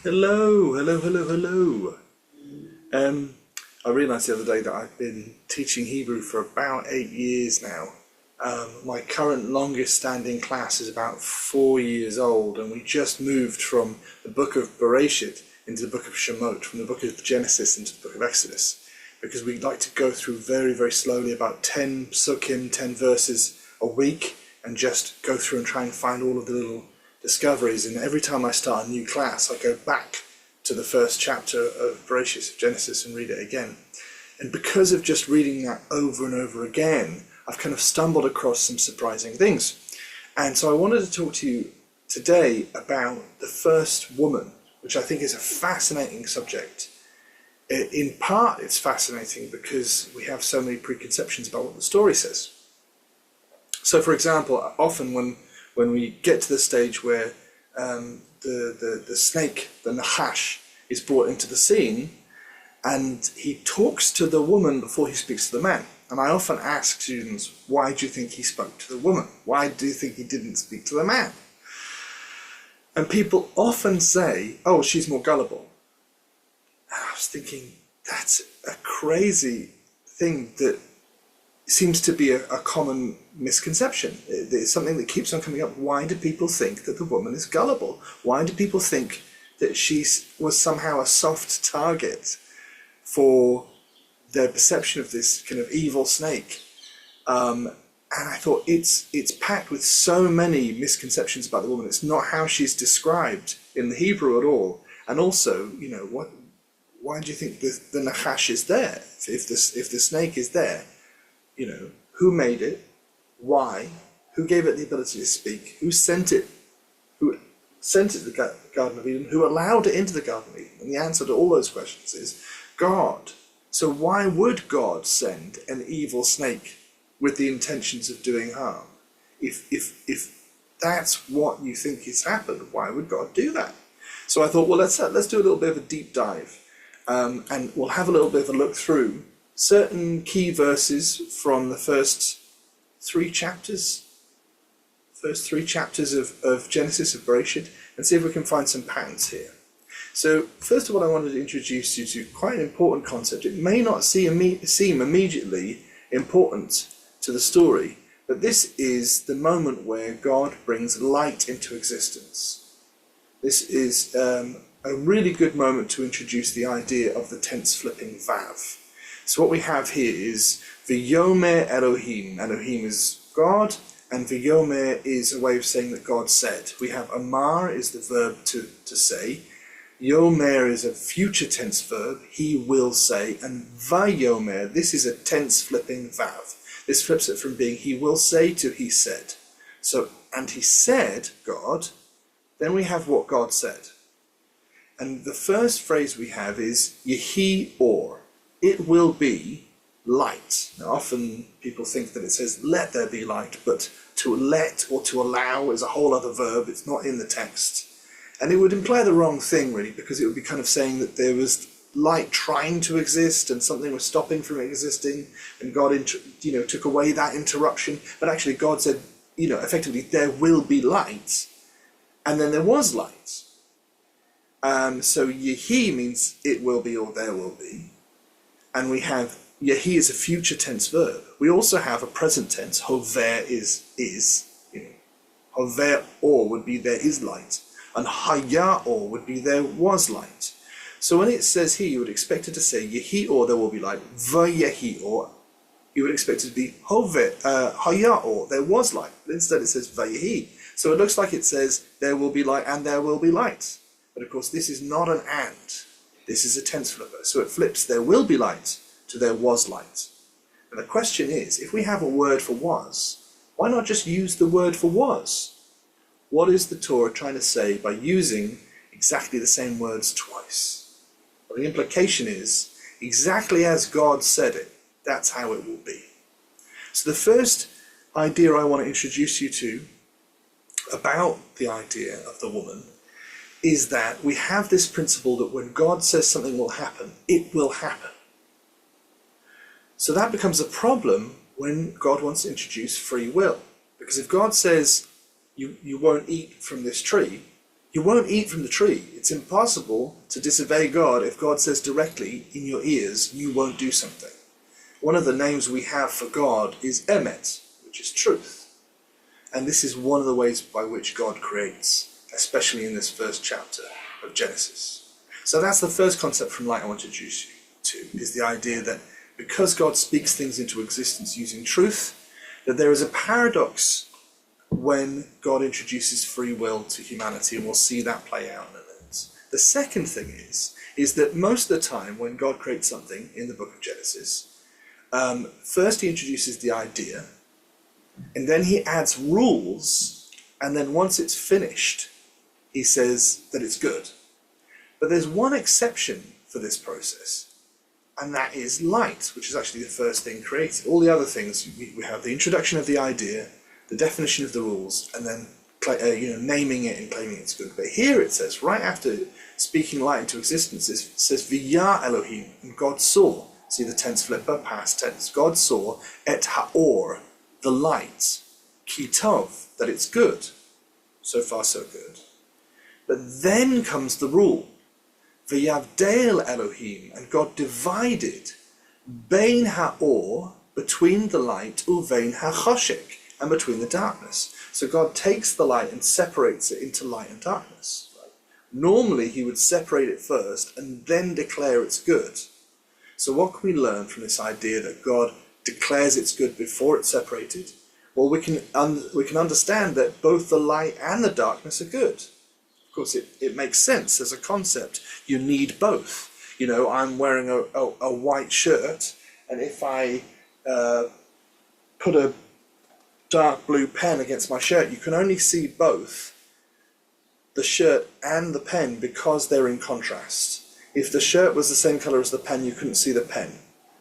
Hello, hello, hello, hello. I realised the other day that I've been teaching Hebrew for about 8 years now. My current longest standing class is about 4 years old, and we just moved from the book of Bereshit into the book of Shemot, from the book of Genesis into the book of Exodus, because we like to go through very, very slowly, about 10 psukim, 10 verses a week, and just go through and try and find all of the little discoveries. And every time I start a new class, I go back to the first chapter of Bereshit, of Genesis, and read it again. And because of just reading that over and over again, I've kind of stumbled across some surprising things. And so I wanted to talk to you today about the first woman, which I think is a fascinating subject. In part, it's fascinating because we have so many preconceptions about what the story says. So, for example, often when we get to the stage where the snake, the Nahash, is brought into the scene, and he talks to the woman before he speaks to the man. And I often ask students, why do you think he spoke to the woman? Why do you think he didn't speak to the man? And people often say, oh, she's more gullible. And I was thinking, that's a crazy thing that seems to be a common misconception. It's something that keeps on coming up. Why do people think that the woman is gullible? Why do people think that she was somehow a soft target for their perception of this kind of evil snake? And I thought it's packed with so many misconceptions about the woman. It's not how she's described in the Hebrew at all. And also, why do you think the Nachash is there? If the snake is there, who made it? Why? Who gave it the ability to speak? Who sent it? Who sent it to the Garden of Eden? Who allowed it into the Garden of Eden? And the answer to all those questions is God. So why would God send an evil snake with the intentions of doing harm? If that's what you think has happened, why would God do that? So I thought, well, let's do a little bit of a deep dive, and we'll have a little bit of a look through certain key verses from the first three chapters of Genesis, of Bereshit, and see if we can find some patterns here. So first of all, I wanted to introduce you to quite an important concept. It may not seem immediately important to the story, but this is the moment where God brings light into existence. This is a really good moment to introduce the idea of the tense flipping Vav. So what we have here is V'yomer Elohim. Elohim is God, and V'yomer is a way of saying that God said. We have Amar is the verb to say. Yomer is a future tense verb, he will say, and Vayomer, this is a tense flipping Vav. This flips it from being he will say to he said. So, and he said, God, then we have what God said. And the first phrase we have is Yehi or. It will be light. Now, often people think that it says let there be light, but to let or to allow is a whole other verb. It's not in the text. And it would imply the wrong thing, really, because it would be kind of saying that there was light trying to exist and something was stopping from existing, and God took away that interruption. But actually God said, effectively, there will be light, and then there was light. So Yehi means it will be or there will be. And we have Yehi is a future tense verb. We also have a present tense. Hover is. Hover or would be there is light. And Haya or would be there was light. So when it says here, you would expect it to say Yehi or there will be light. Vayehi or. You would expect it to be Hover, Haya or there was light. But instead it says Vayehi. So it looks like it says there will be light and there will be light. But of course this is not an and. This is a tense flipper, so it flips there will be light to there was light. And the question is, if we have a word for was, why not just use the word for was? What is the Torah trying to say by using exactly the same words twice? Well, the implication is, exactly as God said it, that's how it will be. So the first idea I want to introduce you to about the idea of the woman is that we have this principle that when God says something will happen, it will happen. So that becomes a problem when God wants to introduce free will. Because if God says, you won't eat from this tree, You won't eat from the tree. It's impossible to disobey God if God says directly in your ears, you won't do something. One of the names we have for God is Emet, which is truth. And this is one of the ways by which God creates, especially in this first chapter of Genesis. So that's the first concept from light I want to introduce you to, is the idea that because God speaks things into existence using truth, that there is a paradox when God introduces free will to humanity, and we'll see that play out in a minute. The second thing is that most of the time when God creates something in the book of Genesis, first he introduces the idea, and then he adds rules, and then once it's finished, he says that it's good. But there's one exception for this process, and that is light, which is actually the first thing created. All the other things, we have the introduction of the idea, the definition of the rules, and then naming it and claiming it's good. But here it says, right after speaking light into existence, it says, V'ya Elohim, and God saw. See the tense flipper, past tense. God saw, et ha'or, the light, ki tov, that it's good. So far so good. But then comes the rule. V'yavdel Elohim, and God divided, bein ha'or, between the light, uvein ha'choshek, and between the darkness. So God takes the light and separates it into light and darkness. Right? Normally he would separate it first and then declare it's good. So what can we learn from this idea that God declares it's good before it's separated? Well, we can understand that both the light and the darkness are good. Of course, it makes sense as a concept. You need both. I'm wearing a white shirt, and if I put a dark blue pen against my shirt, you can only see both the shirt and the pen because they're in contrast. If the shirt was the same color as the pen, you couldn't see the pen.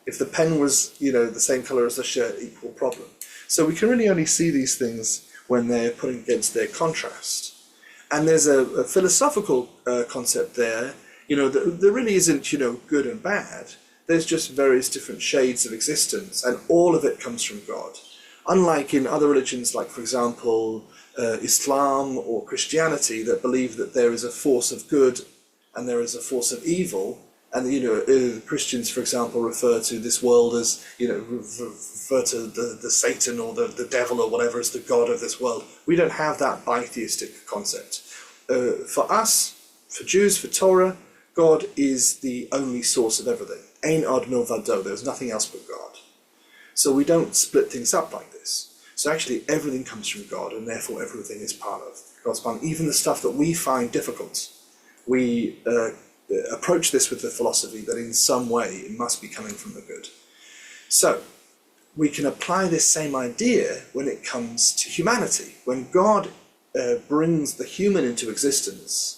If the pen was, the same color as the shirt, equal problem. So we can really only see these things when they're put against their contrast. And there's a philosophical concept there, there really isn't, good and bad. There's just various different shades of existence, and all of it comes from God. Unlike in other religions, like, for example, Islam or Christianity, that believe that there is a force of good and there is a force of evil, and Christians, for example, refer to this world as, refer to the Satan or the devil or whatever as the god of this world. We don't have that bitheistic concept. For us, for Jews, for Torah, God is the only source of everything. Ein od milvado, there's nothing else but God. So we don't split things up like this. So actually everything comes from God, and therefore everything is part of God's plan. Even the stuff that we find difficult, we approach this with the philosophy that in some way it must be coming from the good. So we can apply this same idea when it comes to humanity. When God brings the human into existence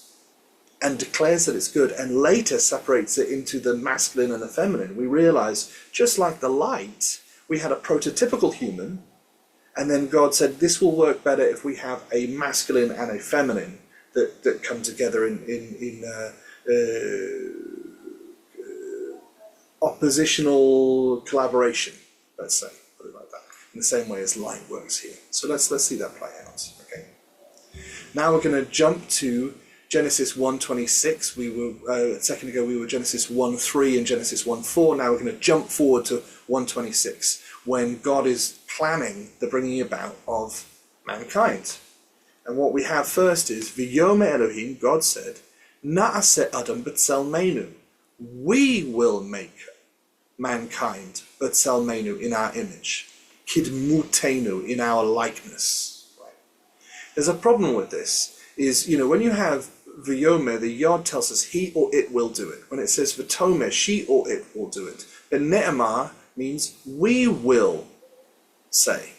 and declares that it's good, and later separates it into the masculine and the feminine, we realize, just like the light, we had a prototypical human, and then God said this will work better if we have a masculine and a feminine that come together in oppositional collaboration, let's say, put it like that, in the same way as light works here. So let's see that play out. Okay. Now we're going to jump to Genesis 1:26. We were a second ago we were Genesis 1:3 and Genesis 1:4. Now we're going to jump forward to 1:26, when God is planning the bringing about of mankind. And what we have first is V'yome Elohim, God said, Na'aseh Adam b'tzelmeinu. We will make mankind b'tzelmeinu, in our image, kidmutenu, in our likeness. Right? There's a problem with this. Is when you have V'yome, the Yod tells us he or it will do it. When it says V'tomeh, she or it will do it. But Ne'emar means we will say.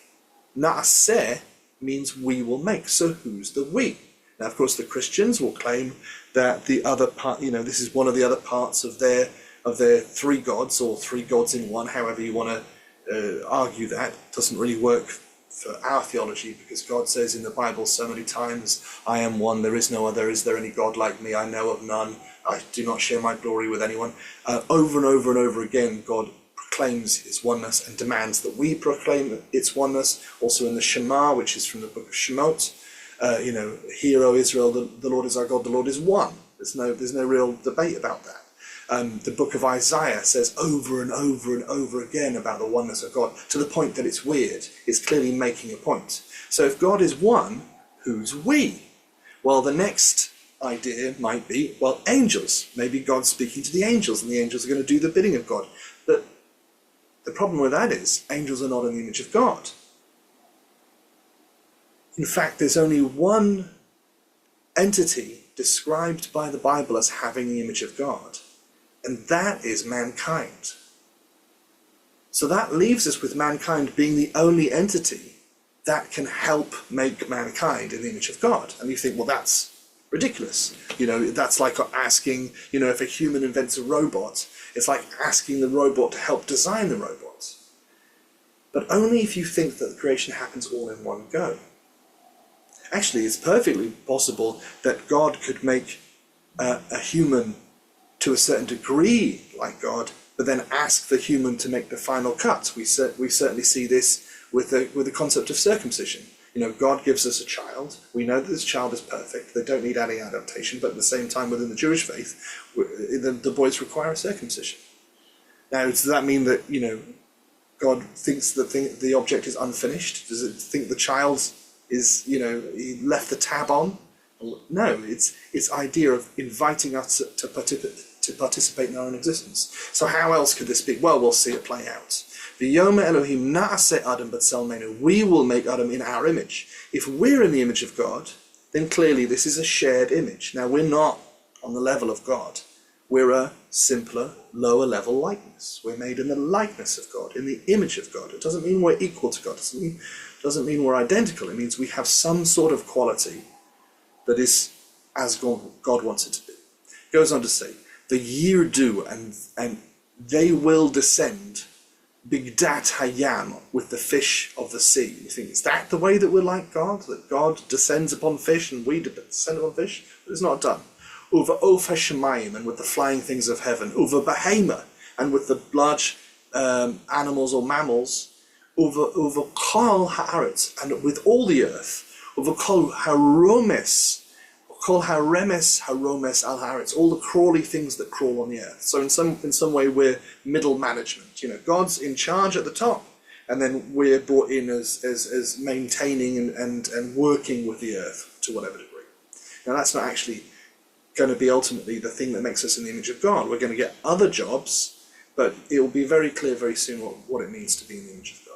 Na'aseh means we will make. So who's the we? Now, of course, the Christians will claim that the other part, this is one of the other parts of their three gods, or three gods in one, however you want to argue that. It doesn't really work for our theology, because God says in the Bible so many times, I am one, there is no other, is there any God like me? I know of none, I do not share my glory with anyone. Over and over and over again, God proclaims his oneness and demands that we proclaim its oneness, also in the Shema, which is from the book of Shemot. Hear, O Israel, the Lord is our God, the Lord is one. There's no real debate about that. The book of Isaiah says over and over and over again about the oneness of God, to the point that it's weird. It's clearly making a point. So if God is one, who's we? Well, the next idea might be, well, angels. Maybe God's speaking to the angels, and the angels are going to do the bidding of God. But the problem with that is, angels are not in the image of God. In fact, there's only one entity described by the Bible as having the image of God, and that is mankind. So that leaves us with mankind being the only entity that can help make mankind in the image of God. And you think, well, that's ridiculous. That's like asking, if a human invents a robot, it's like asking the robot to help design the robot. But only if you think that the creation happens all in one go. Actually, it's perfectly possible that God could make a human to a certain degree like God, but then ask the human to make the final cut. We certainly see this with the concept of circumcision. God gives us a child. We know that this child is perfect. They don't need any adaptation, but at the same time, within the Jewish faith, the boys require a circumcision. Now, does that mean that God thinks that the object is unfinished? Does it think the child is he left the tab on? No, it's idea of inviting us to participate in our own existence. So how else could this be? Well, we'll see it play out. V'yomer Elohim na'aseh Adam b'tzelmenu. We will make Adam in our image. If we're in the image of God, then clearly this is a shared image. Now, we're not on the level of God. We're a simpler, lower level likeness. We're made in the likeness of God, in the image of God. It doesn't mean we're equal to God. It doesn't mean we're identical. It means we have some sort of quality that is as God wants it to be. It goes on to say, the Yirdu, and they will descend, Bigdat Hayam, with the fish of the sea. You think, is that the way that we're like God? That God descends upon fish and we descend upon fish? But it's not done. Uva Of Hashemayim, and with the flying things of heaven. Uva Behema, and with the large animals or mammals. Uva Kol Haaretz, and with all the earth. Uva Kol Haromes, Kol Haremes Haromes Al Haaretz, all the crawly things that crawl on the earth. So in some way we're middle management. God's in charge at the top, and then we're brought in as maintaining and working with the earth to whatever degree. Now that's not actually going to be ultimately the thing that makes us in the image of God. We're going to get other jobs, but it will be very clear very soon what it means to be in the image of God.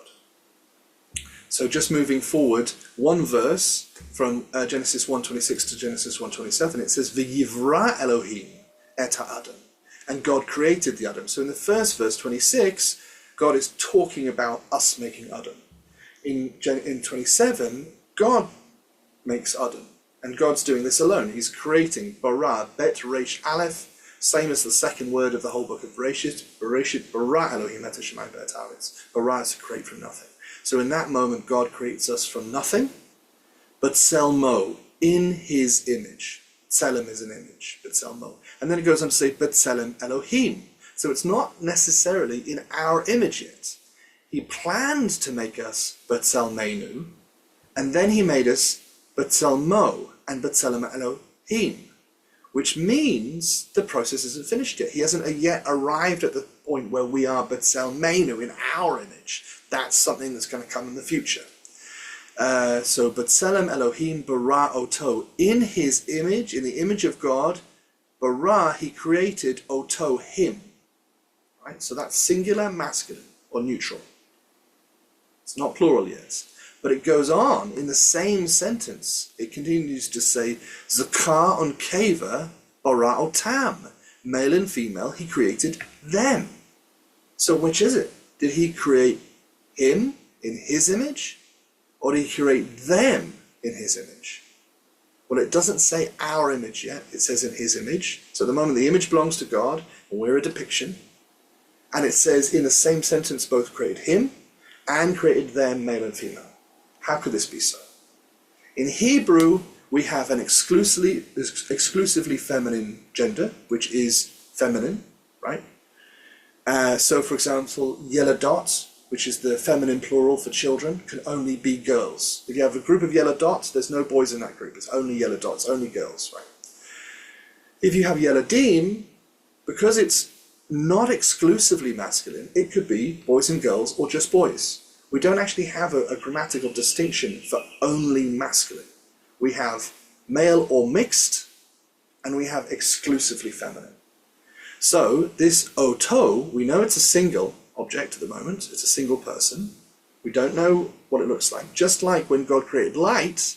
So just moving forward, one verse from Genesis 1:26 to Genesis 1:27, it says, V'yivra Elohim et ha'adam, and God created the Adam. So in the first verse, 26, God is talking about us making Adam. In 27, God makes Adam, and God's doing this alone. He's creating bara, bet, reish, aleph, same as the second word of the whole book of Bereshit. Bereshit bara Elohim et hashemayim ve'et haaretz. Bara is to create from nothing. So in that moment, God creates us from nothing, but B'Tselmo, in his image. Tselem is an image, B'Tselmo. And then it goes on to say, B'Tselem Elohim. So it's not necessarily in our image yet. He planned to make us B'Tselmenu, and then he made us B'Tselmo and B'Tselem Elohim, which means the process isn't finished yet. He hasn't yet arrived at the point where we are B'Tselmenu, in our image. That's something that's going to come in the future. So B'Tselem Elohim bara oto, in his image, in the image of God, bara, he created oto, him. Right? So that's singular, masculine, or neutral. It's not plural yet. But it goes on in the same sentence. It continues to say, Zakar on keva bara otam, male and female, he created them. So which is it? Did he create him in his image, or did he create them in his image? Well, it doesn't say our image yet. It says in his image. So at the moment the image belongs to God, and we're a depiction. And it says in the same sentence both created him and created them, male and female. How could this be so? In Hebrew, we have an exclusively feminine gender, which is feminine, right? So, for example, yeladot which is the feminine plural for children, can only be girls. If you have a group of yellow dots, there's no boys in that group. It's only yellow dots, only girls, right? If you have Yeladim, because it's not exclusively masculine, it could be boys and girls or just boys. We don't actually have a grammatical distinction for only masculine. We have male or mixed, and we have exclusively feminine. So this oto, we know it's a single object at the moment, it's a single person. We don't know what it looks like. Just like when God created light,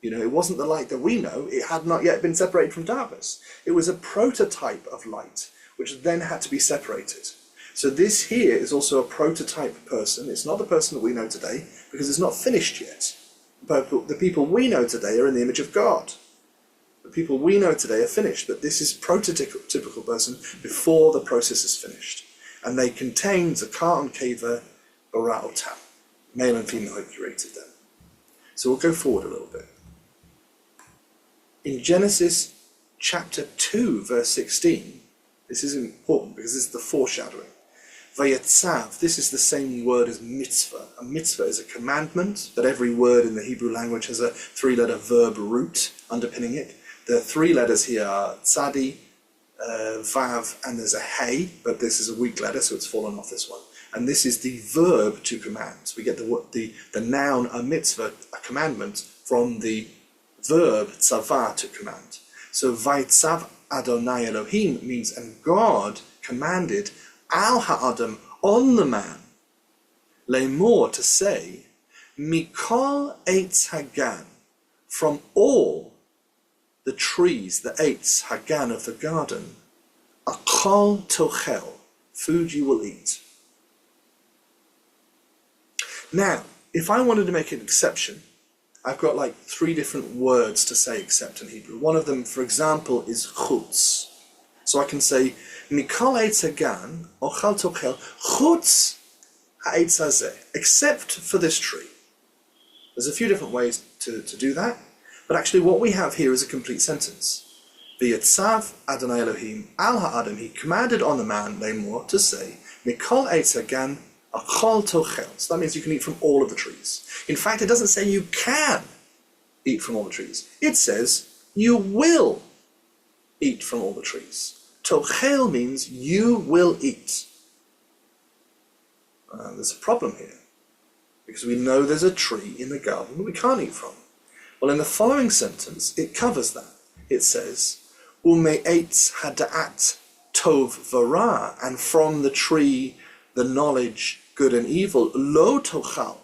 it wasn't the light that we know, it had not yet been separated from darkness. It was a prototype of light, which then had to be separated. So this here is also a prototype person. It's not the person that we know today, because it's not finished yet. But the people we know today are in the image of God. The people we know today are finished, but this is prototypical person before the process is finished. And they contain Zakar and Keva, Bara Otam. Male and female have created them. So we'll go forward a little bit. In Genesis chapter 2, verse 16, this is important because this is the foreshadowing. Vayetzav, this is the same word as mitzvah. A mitzvah is a commandment, but every word in the Hebrew language has a three-letter verb root underpinning it. The three letters here are tzadi, vav, and there's a hey, but this is a weak letter, so it's fallen off this one. And this is the verb to command. So we get the noun, a mitzvah, a commandment, from the verb tzavah, to command. So vayetzav Adonai Elohim means, and God commanded al ha'adam, on the man, lemor, to say, mikol eitz hagan, from all the trees, the eitz hagan of the garden, akol tochel, food you will eat. Now, if I wanted to make an exception, I've got like 3 different words to say except in Hebrew. One of them, for example, is chutz. So I can say, mikol eitz hagan, ochal tochel, chutz ha'etz hazeh, except for this tree. There's a few different ways to do that, but actually what we have here is a complete sentence. V'yetzav Adonai Elohim al ha'adam, he commanded on the man, lemor, to say, mikol eitz hagan, achol tochel. So that means you can eat from all of the trees. In fact, it doesn't say you can eat from all the trees. It says you will eat from all the trees. Tochel means you will eat. There's a problem here, because we know there's a tree in the garden that we can't eat from. Well, in the following sentence, it covers that. It says, Ume'etz hada'at tov v'ra, and from the tree, the knowledge, good and evil, lo tochal,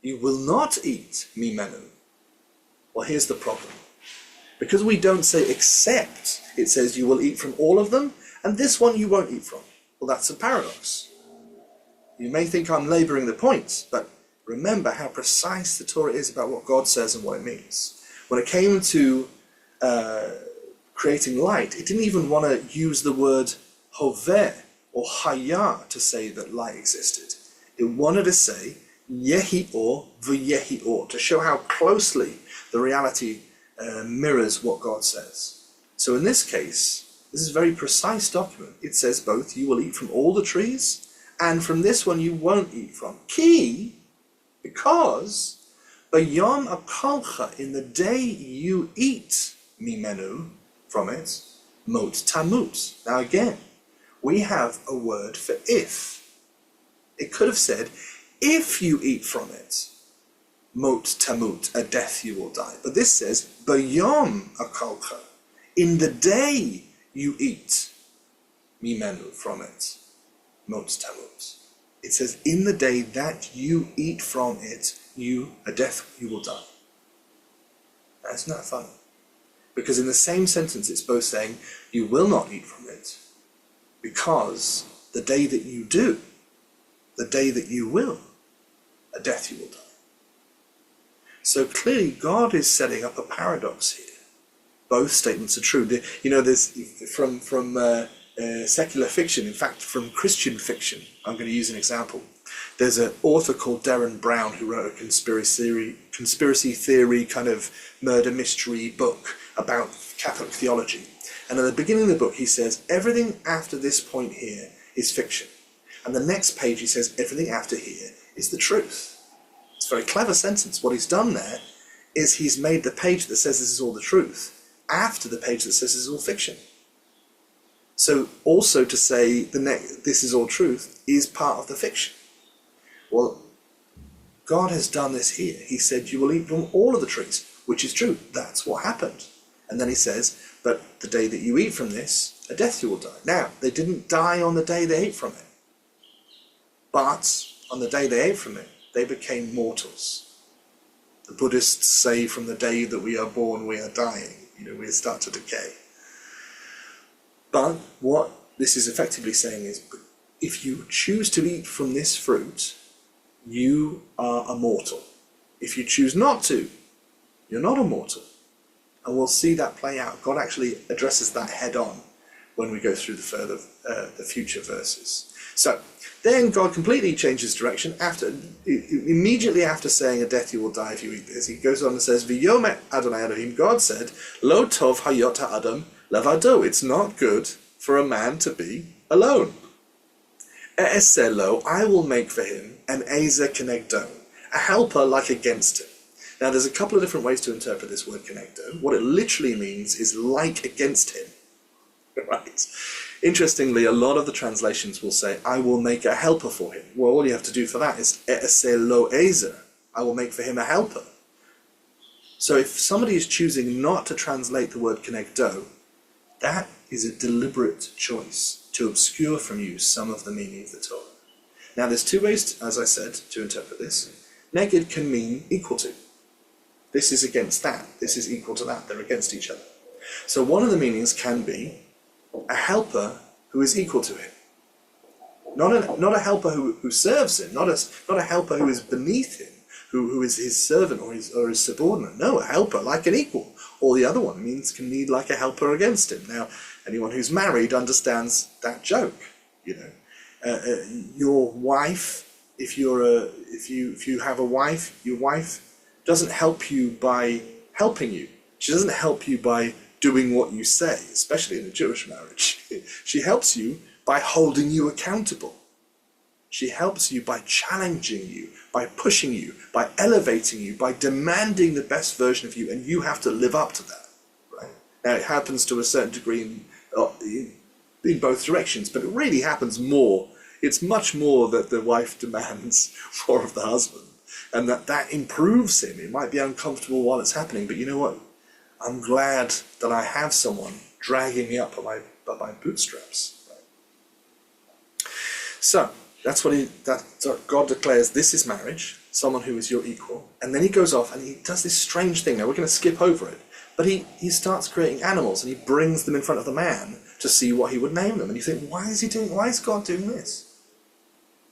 you will not eat mimenu. Well, here's the problem. Because we don't say except, it says you will eat from all of them, and this one you won't eat from. Well, that's a paradox. You may think I'm laboring the point, but remember how precise the Torah is about what God says and what it means. When it came to creating light, it didn't even want to use the word hoveh or haya to say that light existed. It wanted to say yehi or v'yehi or, to show how closely the reality mirrors what God says. So in this case, this is a very precise document. It says both you will eat from all the trees, and from this one you won't eat from. Ki, because bayom akalcha, in the day you eat mimenu, from it, mot tamut. Now again, we have a word for if. It could have said, if you eat from it, mot tamut, a death you will die. But this says, bayom akalcha, in the day you eat mimenu, from it, mot tamut. It says, in the day that you eat from it, a death you will die. That's not funny. Because in the same sentence it's both saying, you will not eat from it, because the day that you do, the day that you will, a death you will die. So clearly God is setting up a paradox here. Both statements are true. There's from secular fiction, in fact from Christian fiction, I'm going to use an example. There's an author called Darren Brown who wrote a conspiracy theory kind of murder mystery book about Catholic theology. And at the beginning of the book he says, everything after this point here is fiction. And the next page he says, everything after here is the truth. It's a very clever sentence. What he's done there is he's made the page that says this is all the truth after the page that says this is all fiction. So also to say this is all truth is part of the fiction. Well, God has done this here. He said you will eat from all of the trees, which is true. That's what happened. And then he says, but the day that you eat from this, a death you will die. Now, they didn't die on the day they ate from it. But on the day they ate from it, they became mortals. The Buddhists say from the day that we are born, we are dying. We start to decay. But what this is effectively saying is, if you choose to eat from this fruit, you are a mortal. If you choose not to, you're not a mortal. And we'll see that play out. God actually addresses that head on when we go through the future verses. So then God completely changes direction immediately after saying a death you will die if you eat this. He goes on and says, V'yomer Adonai Elohim, God said, Lo tov hayot ha'adam levado. It's not good for a man to be alone. E'eseh lo, I will make for him an ezer kenegdo, a helper like against him. Now there's a couple of different ways to interpret this word kenegdo. What it literally means is like against him. Right. Interestingly, a lot of the translations will say, I will make a helper for him. Well, all you have to do for that is e'eseh lo ezer. I will make for him a helper. So if somebody is choosing not to translate the word kenegdo, that is a deliberate choice to obscure from you some of the meaning of the Torah. Now there's two ways, as I said, to interpret this. Neged can mean equal to. This is against that. This is equal to that. They're against each other. So one of the meanings can be a helper who is equal to him. Not a helper who serves him, not a helper who is beneath him, who is his servant or his subordinate. No, a helper like an equal. Or the other one can mean like a helper against him. Now, anyone who's married understands that joke. Your wife, if you have a wife, your wife doesn't help you by helping you. She doesn't help you by doing what you say, especially in a Jewish marriage. She helps you by holding you accountable. She helps you by challenging you, by pushing you, by elevating you, by demanding the best version of you, and you have to live up to that. Right? Now, it happens to a certain degree in both directions, but it really happens more. It's much more that the wife demands more of the husband, and that improves him. It might be uncomfortable while it's happening, but you know what? I'm glad that I have someone dragging me up by my bootstraps. Right? So that's what God declares. This is marriage, someone who is your equal. And then he goes off and he does this strange thing. Now we're going to skip over it, but he starts creating animals and he brings them in front of the man to see what he would name them. And you think, why is God doing this?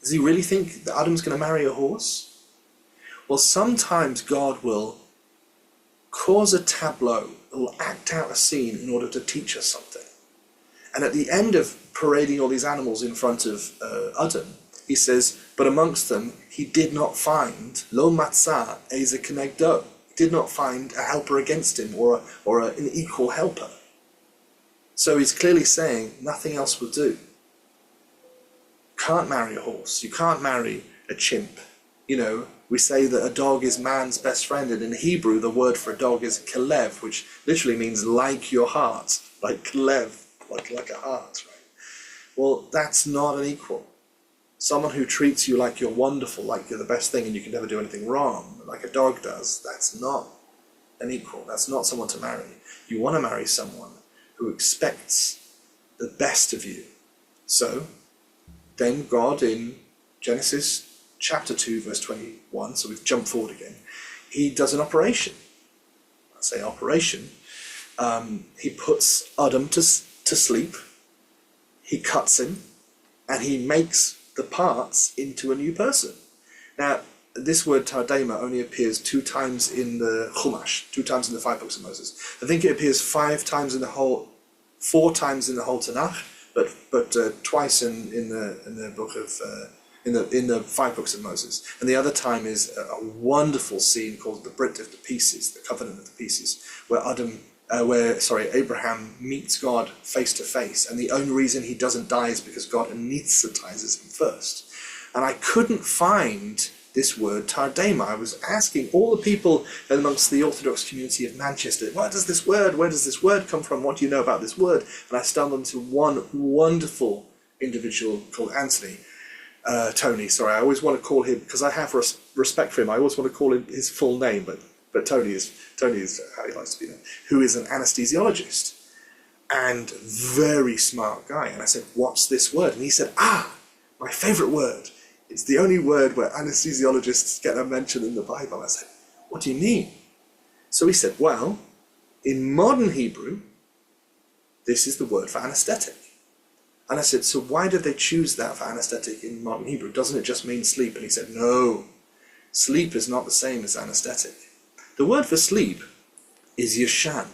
Does he really think that Adam's going to marry a horse? Well, sometimes God will cause a tableau, will act out a scene in order to teach us something. And at the end of parading all these animals in front of Adam, he says, but amongst them he did not find lo matzah ezer kenegdo. He did not find a helper against him or an equal helper. So he's clearly saying nothing else will do. You can't marry a horse. You can't marry a chimp. We say that a dog is man's best friend, and in Hebrew the word for a dog is kelev, which literally means like your heart, like kelev, like a heart, right? Well, that's not an equal. Someone who treats you like you're wonderful, like you're the best thing and you can never do anything wrong, like a dog does, that's not an equal. That's not someone to marry. You want to marry someone who expects the best of you. So then God in Genesis chapter 2, verse 21, so we've jumped forward again, he does an operation. I say operation. He puts Adam to sleep, he cuts him, and he makes the parts into a new person. Now, this word tardema only appears 2 times in the Chumash, 2 times in the 5 books of Moses. I think it appears 4 times in the whole Tanakh, but twice in the book of in the 5 books of Moses. And the other time is a wonderful scene called the Brit of the Pieces, the Covenant of the Pieces, where Adam Abraham meets God face to face, and the only reason he doesn't die is because God anesthetizes him first. And I couldn't find this word tardema. I was asking all the people amongst the Orthodox community of Manchester, where does this word come from? What do you know about this word? And I stumbled into one wonderful individual called Tony. Sorry, I always want to call him, because I have respect for him, I always want to call him his full name, but Tony is how he likes to be known, who is an anesthesiologist and very smart guy. And I said, what's this word? And he said, my favourite word. It's the only word where anesthesiologists get a mention in the Bible. I said, what do you mean? So he said, well, in modern Hebrew, this is the word for anesthetic. And I said, so why did they choose that for anesthetic in modern Hebrew? Doesn't it just mean sleep? And he said, no, sleep is not the same as anesthetic. The word for sleep is yashan.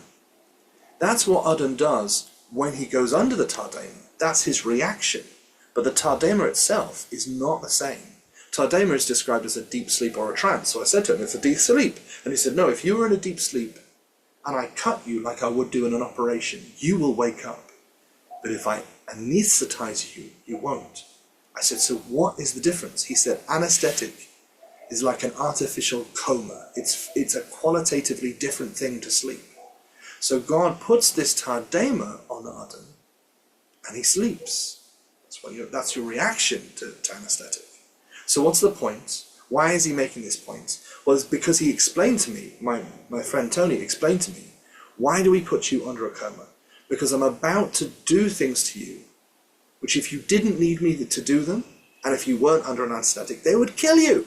That's what Adam does when he goes under the tardema. That's his reaction. But the tardema itself is not the same. Tardema is described as a deep sleep or a trance. So I said to him, it's a deep sleep. And he said, no, if you were in a deep sleep and I cut you like I would do in an operation, you will wake up. But if I anesthetize you, you won't. I said, so what is the difference? He said, anesthetic is like an artificial coma. It's a qualitatively different thing to sleep. So God puts this tardema on Adam and he sleeps. That's your reaction to anesthetic. So what's the point? Why is he making this point? Well, it's because he explained to me, my friend Tony explained to me, why do we put you under a coma? Because I'm about to do things to you, which if you didn't need me to do them, and if you weren't under an anesthetic, they would kill you.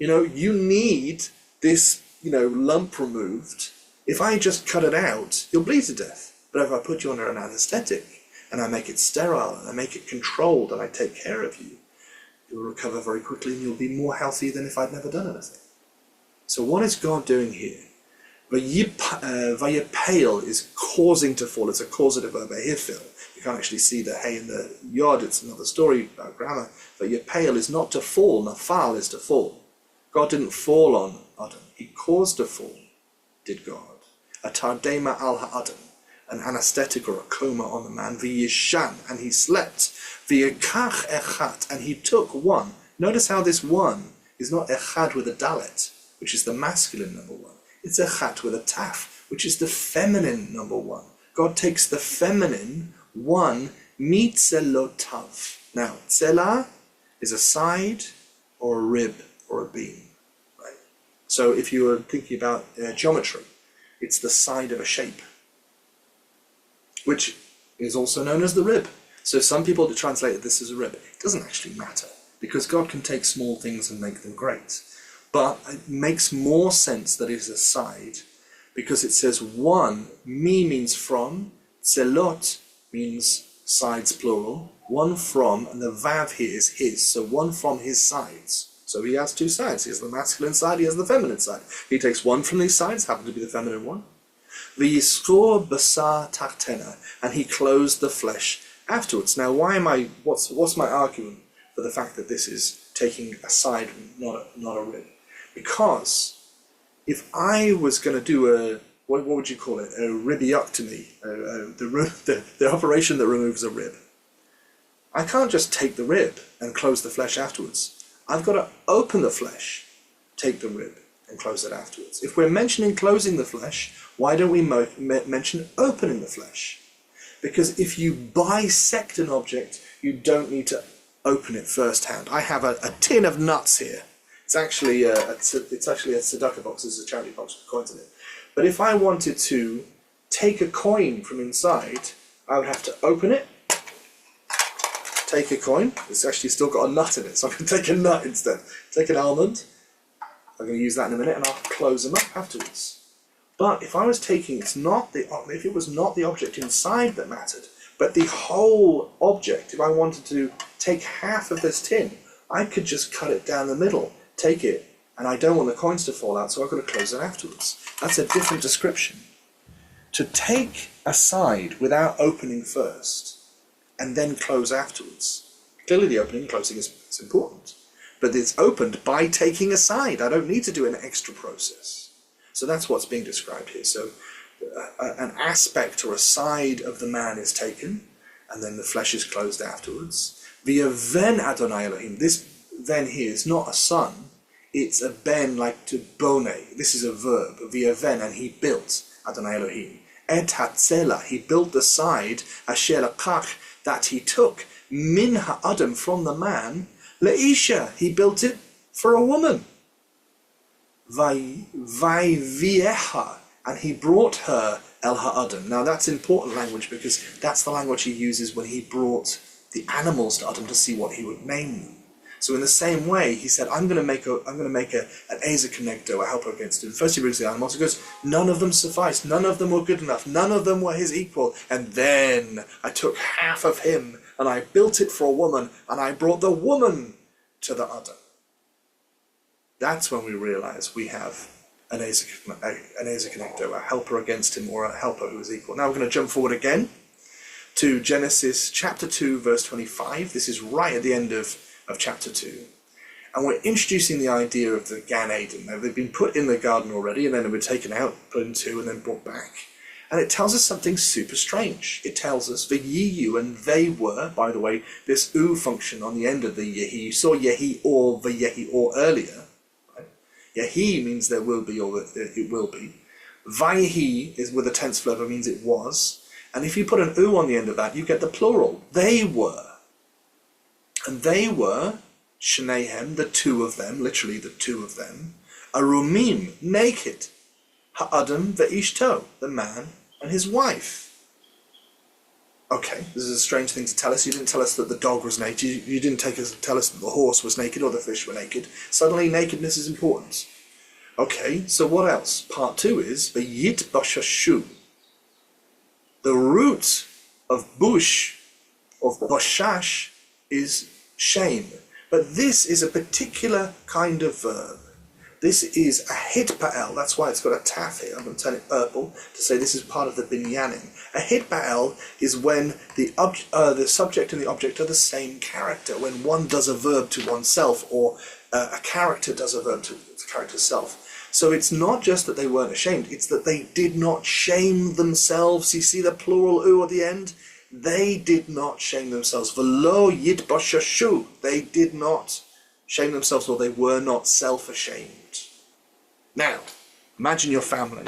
You need this, lump removed. If I just cut it out, you'll bleed to death. But if I put you under an anesthetic, and I make it sterile, and I make it controlled, and I take care of you, you'll recover very quickly, and you'll be more healthy than if I'd never done anything. So what is God doing here? Vayipale is causing to fall. It's a causative verb, ahifil. You can't actually see the hay in the yard. It's another story about grammar. Vayipale is not to fall. Nafal is to fall. God didn't fall on Adam. He caused a fall, did God. A tardema al ha'adam, an anesthetic or a coma on the man, v'yishan, and he slept, v'yikach echat, and he took one. Notice how this one is not echad with a dalet, which is the masculine number one. It's echat with a taf, which is the feminine number one. God takes the feminine one, mitzelotav. Now, tzela is a side or a rib or a beam, right? So if you were thinking about geometry, it's the side of a shape, which is also known as the rib. So some people translate this as a rib. It doesn't actually matter, because God can take small things and make them great. But it makes more sense that it is a side, because it says one, mi means from, tzelot means sides plural, one from, and the vav here is his, so one from his sides. So he has two sides. He has the masculine side, he has the feminine side. He takes one from these sides, happened to be the feminine one. V'yiskor basar tachtena, and he closed the flesh afterwards. Now, what's my argument for the fact that this is taking a side, not a rib? Because if I was going to do what would you call it? A ribiectomy, the operation that removes a rib. I can't just take the rib and close the flesh afterwards. I've got to open the flesh, take the rib, and close it afterwards. If we're mentioning closing the flesh, why don't we mention opening the flesh? Because if you bisect an object, you don't need to open it firsthand. I have a tin of nuts here. It's actually a tzedakah box. It's a charity box with coins in it. But if I wanted to take a coin from inside, I would have to open it, take a coin. It's actually still got a nut in it, so I'm going to take a nut instead. Take an almond. I'm going to use that in a minute, and I'll close them up afterwards. But if I was taking, if it was not the object inside that mattered, but the whole object, if I wanted to take half of this tin, I could just cut it down the middle, take it, and I don't want the coins to fall out, so I've got to close it afterwards. That's a different description. To take a side without opening first, and then close afterwards. Clearly the opening and closing is important. But it's opened by taking a side. I don't need to do an extra process. So that's what's being described here. So an aspect or a side of the man is taken, and then the flesh is closed afterwards. V'yaven Adonai Elohim. This then here is not a son, it's a ben, like to bone. This is a verb. V'yaven, and he built, Adonai Elohim. Et hatzela, he built the side, asher lakach, that he took, min ha'adam, from the man, le'isha, he built it for a woman. Vayvieha, and he brought her el ha'adam. Now that's important language, because that's the language he uses when he brought the animals to Adam to see what he would name them. So in the same way, he said, I'm going to make an Ezer Connector, a helper against him. First he brings the animals, he goes, none of them sufficed, none of them were good enough, none of them were his equal. And then I took half of him, and I built it for a woman, and I brought the woman to the Adam. That's when we realize we have an Ezer Connector, a helper against him, or a helper who is equal. Now we're going to jump forward again to Genesis chapter 2, verse 25. This is right at the end of chapter 2. And we're introducing the idea of the Gan Eden. Now, they've been put in the garden already, and then they were taken out, put into, and then brought back. And it tells us something super strange. It tells us, V'yiyu, and they were, by the way, this U function on the end of the Yehi. You saw Yehi or V'yehi or earlier. Right? Yehi means there will be, or it will be. Vayhi is with a tense verb, it means it was. And if you put an U on the end of that, you get the plural. They were. And they were, Shnehem, the two of them, literally the two of them, Arumim, naked, Ha'adam ve'ishto, the man and his wife. Okay, this is a strange thing to tell us. You didn't tell us that the dog was naked. You didn't tell us that the horse was naked or the fish were naked. Suddenly nakedness is important. Okay, so what else? Part 2 is, V'yit bashashu. The root of bush, of bashash, is shame. But this is a particular kind of verb. This is a hitpa'el. That's why it's got a taf here. I'm going to turn it purple to say this is part of the binyanim. A hitpa'el is when the subject and the object are the same character. When one does a verb to oneself, or a character does a verb to the character's self. So it's not just that they weren't ashamed, it's that they did not shame themselves. You see the plural u at the end? They did not shame themselves. V'lo yitbashashu. They did not shame themselves, or they were not self-ashamed. Now, imagine your family.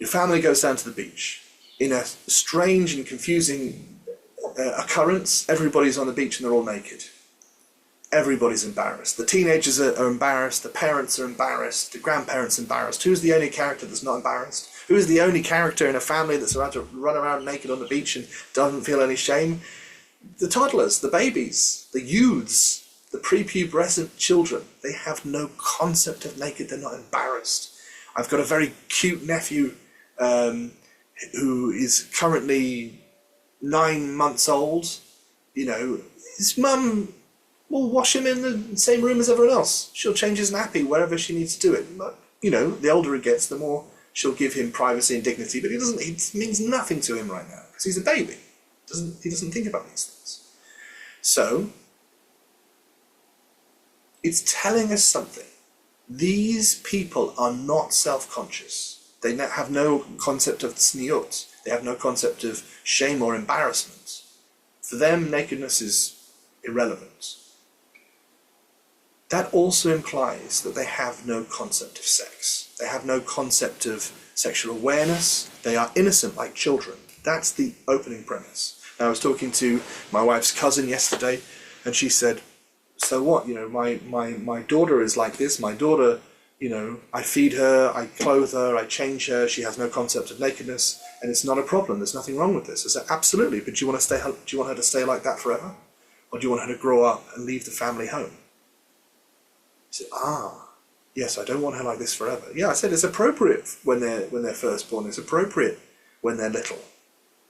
Your family goes down to the beach. In a strange and confusing occurrence, everybody's on the beach and they're all naked. Everybody's embarrassed. The teenagers are embarrassed, the parents are embarrassed, the grandparents are embarrassed. Who's the only character that's not embarrassed? Who is the only character in a family that's allowed to run around naked on the beach and doesn't feel any shame? The toddlers, the babies, the youths, the prepubescent children. They have no concept of naked, they're not embarrassed. I've got a very cute nephew who is currently 9 months old. You know, his mum will wash him in the same room as everyone else. She'll change his nappy wherever she needs to do it. But, you know, the older he gets, the more she'll give him privacy and dignity. But it means nothing to him right now because he's a baby. He doesn't think about these things. So, it's telling us something. These people are not self-conscious. They have no concept of tzniut. They have no concept of shame or embarrassment. For them, nakedness is irrelevant. That also implies that they have no concept of sex. They have no concept of sexual awareness. They are innocent like children. That's the opening premise. Now, I was talking to my wife's cousin yesterday, and she said, so what, you know, my daughter is like this. My daughter, you know, I feed her, I clothe her, I change her. She has no concept of nakedness, and it's not a problem. There's nothing wrong with this. I said, absolutely, but do you want her to stay like that forever? Or do you want her to grow up and leave the family home? He said, yes, I don't want her like this forever. Yeah, I said it's appropriate when they're first born. It's appropriate when they're little.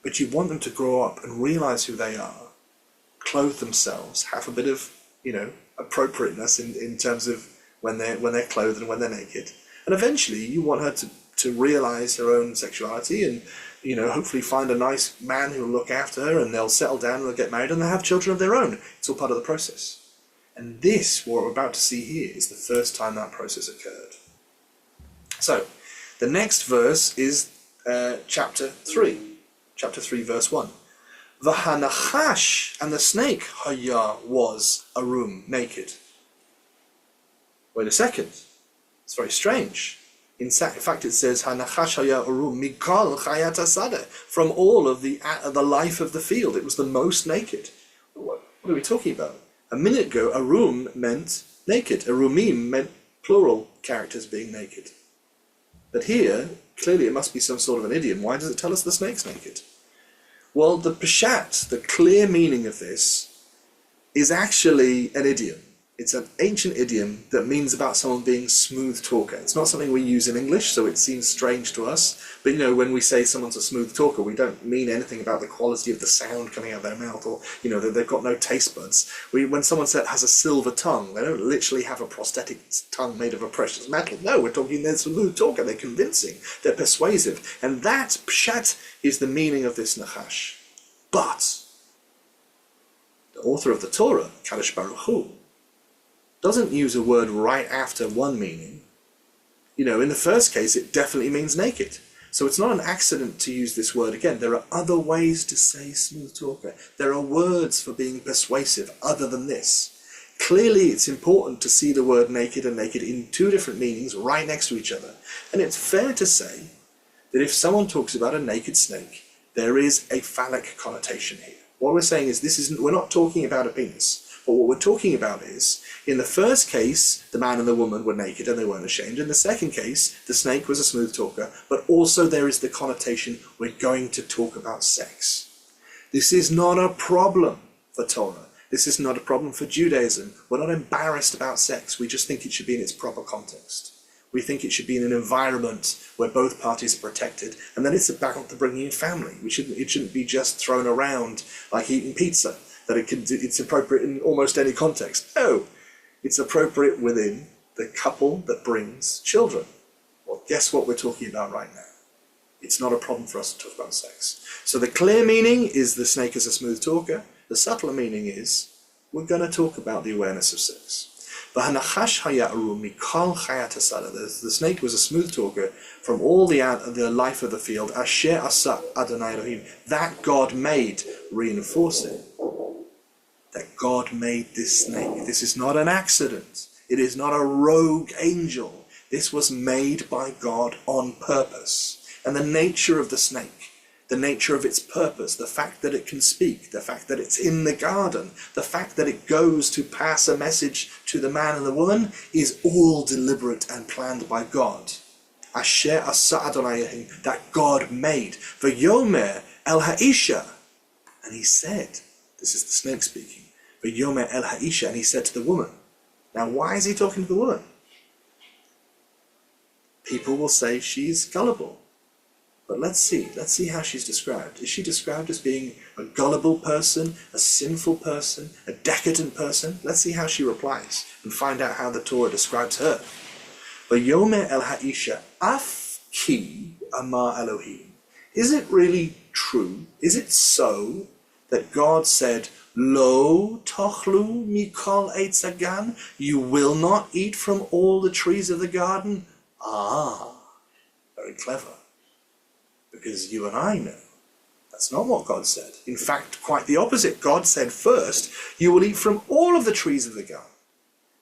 But you want them to grow up and realize who they are, clothe themselves, have a bit of, you know, appropriateness in terms of when they're clothed and when they're naked. And eventually you want her to realize her own sexuality and, you know, hopefully find a nice man who'll look after her, and they'll settle down and they'll get married and they'll have children of their own. It's all part of the process. And this, what we're about to see here, is the first time that process occurred. So, The next verse is chapter 3, verse 1. V'hanachash, and the snake, haya, was arum, naked. Wait a second. It's very strange. In fact, it says, hanachash haya arum mikal chayat hasadeh, from all of the life of the field. It was the most naked. What are we talking about? A minute ago, arum meant naked. Arumim meant plural characters being naked. But here, clearly it must be some sort of an idiom. Why does it tell us the snake's naked? Well, the peshat, the clear meaning of this, is actually an idiom. It's an ancient idiom that means about someone being smooth talker. It's not something we use in English, so it seems strange to us. But when we say someone's a smooth talker, we don't mean anything about the quality of the sound coming out of their mouth, or that they've got no taste buds. When someone has a silver tongue, they don't literally have a prosthetic tongue made of a precious metal. No, we're talking they're a smooth talker. They're convincing. They're persuasive, and that pshat is the meaning of this nachash. But the author of the Torah, Kadosh Baruch Hu, doesn't use a word right after one meaning. In the first case, it definitely means naked. So it's not an accident to use this word again. There are other ways to say smooth talker. There are words for being persuasive other than this. Clearly, it's important to see the word naked and naked in two different meanings right next to each other. And it's fair to say that if someone talks about a naked snake, there is a phallic connotation here. What we're saying is we're not talking about a penis. But what we're talking about is, in the first case, the man and the woman were naked and they weren't ashamed. In the second case, the snake was a smooth talker, but also there is the connotation, we're going to talk about sex. This is not a problem for Torah. This is not a problem for Judaism. We're not embarrassed about sex. We just think it should be in its proper context. We think it should be in an environment where both parties are protected, and then it's about the bringing in family. It shouldn't be just thrown around like eating pizza. That it's appropriate in almost any context. No, it's appropriate within the couple that brings children. Well, guess what we're talking about right now? It's not a problem for us to talk about sex. So the clear meaning is the snake is a smooth talker. The subtler meaning is we're going to talk about the awareness of sex. The snake was a smooth talker from all the life of the field. Asher asa Adonai Elohim, that God made, reinforcing that God made this snake. This is not an accident. It is not a rogue angel. This was made by God on purpose. And the nature of the snake, the nature of its purpose, the fact that it can speak, the fact that it's in the garden, the fact that it goes to pass a message to the man and the woman is all deliberate and planned by God. Asher asa Adonai Elohim, that God made. V'yomer el ha'isha, and he said, this is the snake speaking. V'yomer el ha'isha, and he said to the woman. Now, why is he talking to the woman? People will say she's gullible. But let's see how she's described. Is she described as being a gullible person, a sinful person, a decadent person? Let's see how she replies and find out how the Torah describes her. V'yomer el ha'isha, af ki amar Elohim. Is it really true? Is it so that God said, Lo tochlu mikol eitz hagan, you will not eat from all the trees of the garden? Ah, very clever. Because you and I know that's not what God said. In fact, quite the opposite. God said first, you will eat from all of the trees of the garden.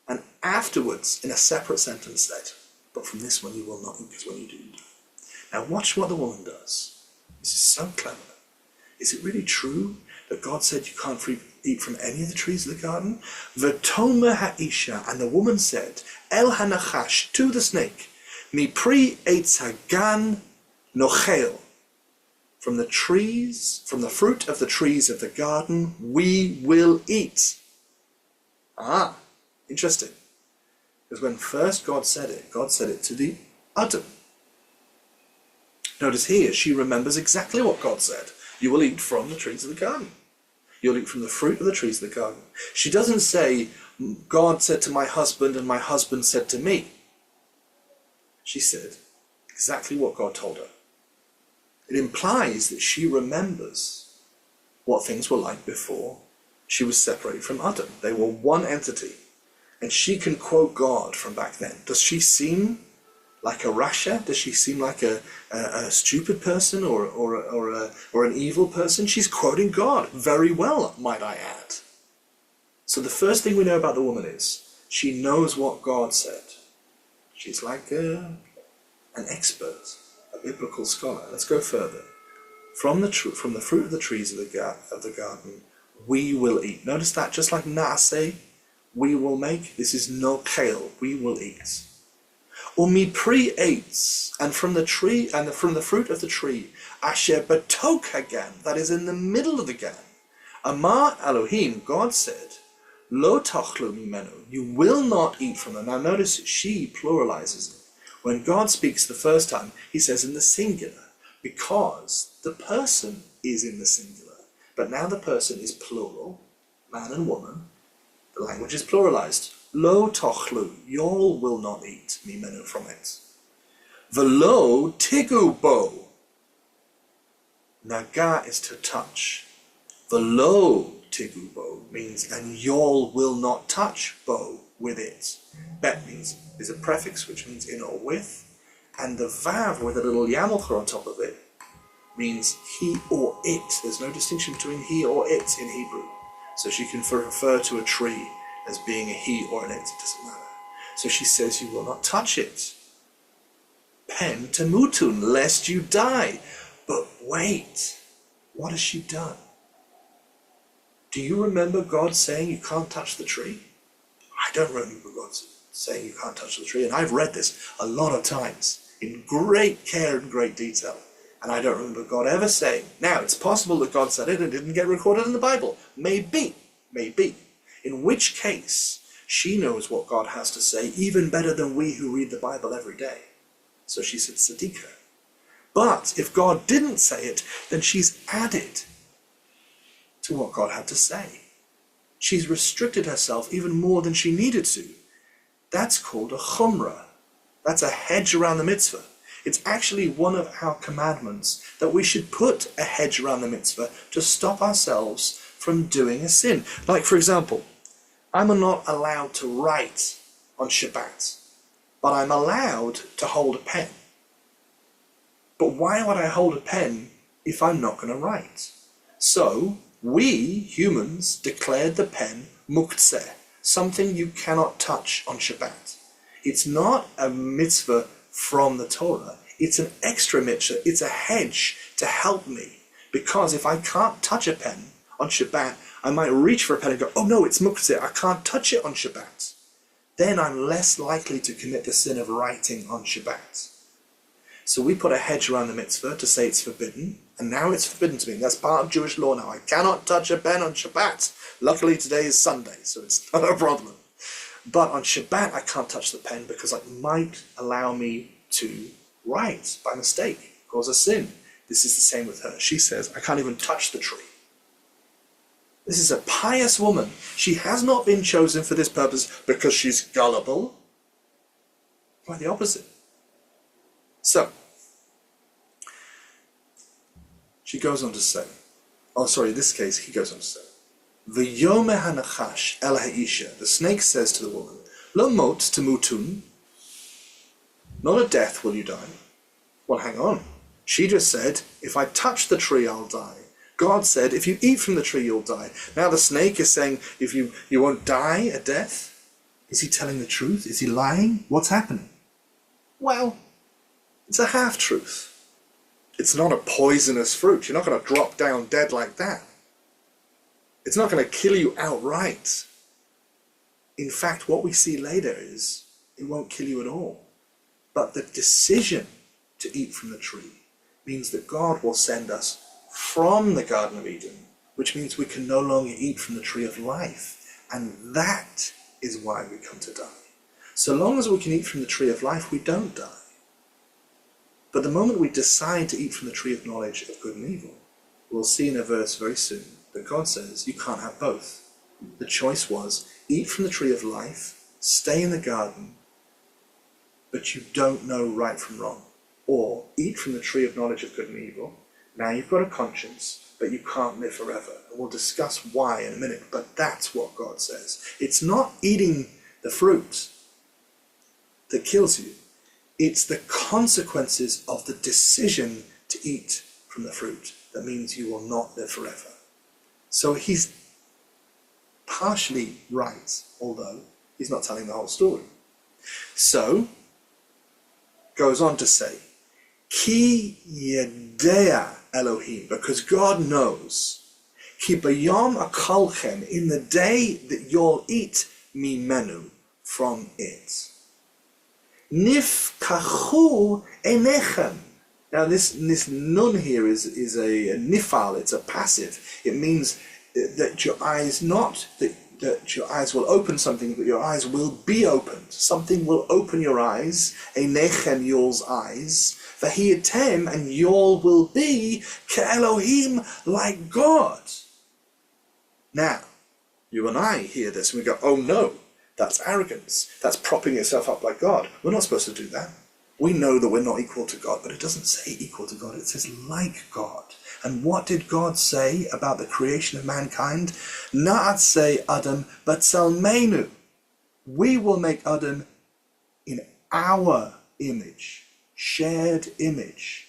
And afterwards, in a separate sentence said, but from this one you will not eat, because when you do, you die. Now watch what the woman does. This is so clever. Is it really true that God said you can't eat from any of the trees of the garden? V'tomer ha'isha, and the woman said, El hanachash, to the snake, mi pri eitz hagan nochel, from the trees, from the fruit of the trees of the garden, we will eat. Ah, interesting. Because when first God said it to the Adam. Notice here, she remembers exactly what God said. You will eat from the trees of the garden. You'll eat from the fruit of the trees of the garden. She doesn't say, God said to my husband and my husband said to me. She said exactly what God told her. It implies that she remembers what things were like before she was separated from Adam. They were one entity. And she can quote God from back then. Does she seem Like a rasha? Does she seem like a stupid person or an evil person? She's quoting God very well, might I add. So the first thing we know about the woman is she knows what God said. She's like an expert, a biblical scholar. Let's go further. From the fruit of the trees of the garden, we will eat. Notice that, just like na'aseh, we will make. This is no kale, we will eat. Umi pri eitz, and from the tree, and from the fruit of the tree, asher batok hagan, that is in the middle of the gan. Amar Elohim, God said, lo tachlu mimenu, you will not eat from them. Now notice she pluralizes it. When God speaks the first time, he says in the singular, because the person is in the singular. But now the person is plural, man and woman. The language is pluralized. Lo tochlu, y'all will not eat mimenu from it. Velo tigu bo. Naga is to touch. Velo tigu bo means, and y'all will not touch bo with it. Bet means is a prefix which means in or with, and the vav with a little yamelcha on top of it means he or it. There's no distinction between he or it in Hebrew. So she can refer to a tree as being a he or an it, it doesn't matter. So she says you will not touch it. Pen temutun, lest you die. But wait, what has she done? Do you remember God saying you can't touch the tree? I don't remember God saying you can't touch the tree, and I've read this a lot of times in great care and great detail, and I don't remember God ever saying. Now, it's possible that God said it and didn't get recorded in the Bible. Maybe. In which case, she knows what God has to say even better than we who read the Bible every day. So she said tzadika. But if God didn't say it, then she's added to what God had to say. She's restricted herself even more than she needed to. That's called a chumrah. That's a hedge around the mitzvah. It's actually one of our commandments that we should put a hedge around the mitzvah to stop ourselves from doing a sin. Like, for example, I'm not allowed to write on Shabbat, but I'm allowed to hold a pen. But why would I hold a pen if I'm not going to write? So, we, humans, declared the pen muktzeh, something you cannot touch on Shabbat. It's not a mitzvah from the Torah. It's an extra mitzvah. It's a hedge to help me. Because if I can't touch a pen on Shabbat, I might reach for a pen and go, oh no, it's muktzeh, I can't touch it on Shabbat. Then I'm less likely to commit the sin of writing on Shabbat. So we put a hedge around the mitzvah to say it's forbidden, and now it's forbidden to me. That's part of Jewish law now. I cannot touch a pen on Shabbat. Luckily today is Sunday, so it's not a problem. But on Shabbat I can't touch the pen because it might allow me to write by mistake, cause a sin. This is the same with her. She says, I can't even touch the tree. This is a pious woman. She has not been chosen for this purpose because she's gullible. Quite the opposite. So, she goes on to say, in this case, he goes on to say, V'yomeh hanachash el ha'isha, the snake says to the woman, Lo mot temutun, not a death will you die. Well, hang on. She just said, if I touch the tree, I'll die. God said, if you eat from the tree, you'll die. Now the snake is saying, if you won't die a death. Is he telling the truth? Is he lying? What's happening? Well, it's a half-truth. It's not a poisonous fruit. You're not going to drop down dead like that. It's not going to kill you outright. In fact, what we see later is it won't kill you at all. But the decision to eat from the tree means that God will send us from the Garden of Eden, which means we can no longer eat from the tree of life. And that is why we come to die. So long as we can eat from the tree of life, we don't die. But the moment we decide to eat from the tree of knowledge of good and evil, we'll see in a verse very soon that God says you can't have both. The choice was eat from the tree of life, stay in the garden, but you don't know right from wrong. Or eat from the tree of knowledge of good and evil. Now you've got a conscience, but you can't live forever. And we'll discuss why in a minute, but that's what God says. It's not eating the fruit that kills you. It's the consequences of the decision to eat from the fruit that means you will not live forever. So he's partially right, although he's not telling the whole story. So, goes on to say, Ki yedea Elohim, because God knows, Ki bayom akolchem, in the day that you'll eat mimenu, from it. Nifkachu enechem. Now this nun here is a nifal, it's a passive. It means that your eyes, not that your eyes will open something, but your eyes will be opened. Something will open your eyes, enechem, yours eyes, vahiyatem, and your will be ke'elohim, like God. Now, you and I hear this and we go, oh no, that's arrogance. That's propping yourself up like God. We're not supposed to do that. We know that we're not equal to God, but it doesn't say equal to God. It says like God. And what did God say about the creation of mankind? Na'atzei Adam b'tzelmeinu. We will make Adam in our image, shared image.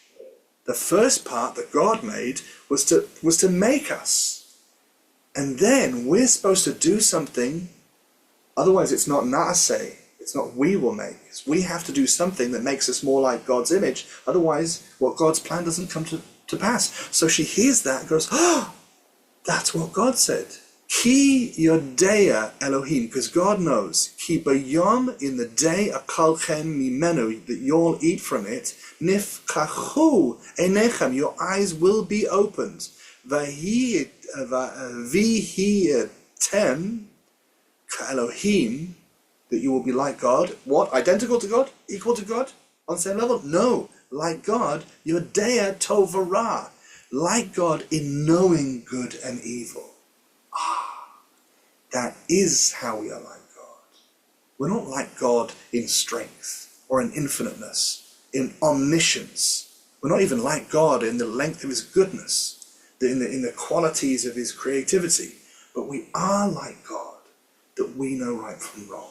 The first part that God made was to make us. And then we're supposed to do something. Otherwise, it's not na'aseh. It's not we will make. We have to do something that makes us more like God's image. Otherwise, what God's plan doesn't come to pass. So she hears that and goes, oh, that's what God said. Ki yodea Elohim, because God knows. Ki bayom, in the day akalchem mimenu, that you'll eat from it. Nifkachu enechem, your eyes will be opened. Vihiyatem Elohim, that you will be like God. What? Identical to God? Equal to God? On the same level? No. Like God, Yodea Tovara. Like God in knowing good and evil. That is how we are like God. We're not like God in strength or in infiniteness, in omniscience. We're not even like God in the length of his goodness, in the qualities of his creativity. But we are like God, that we know right from wrong.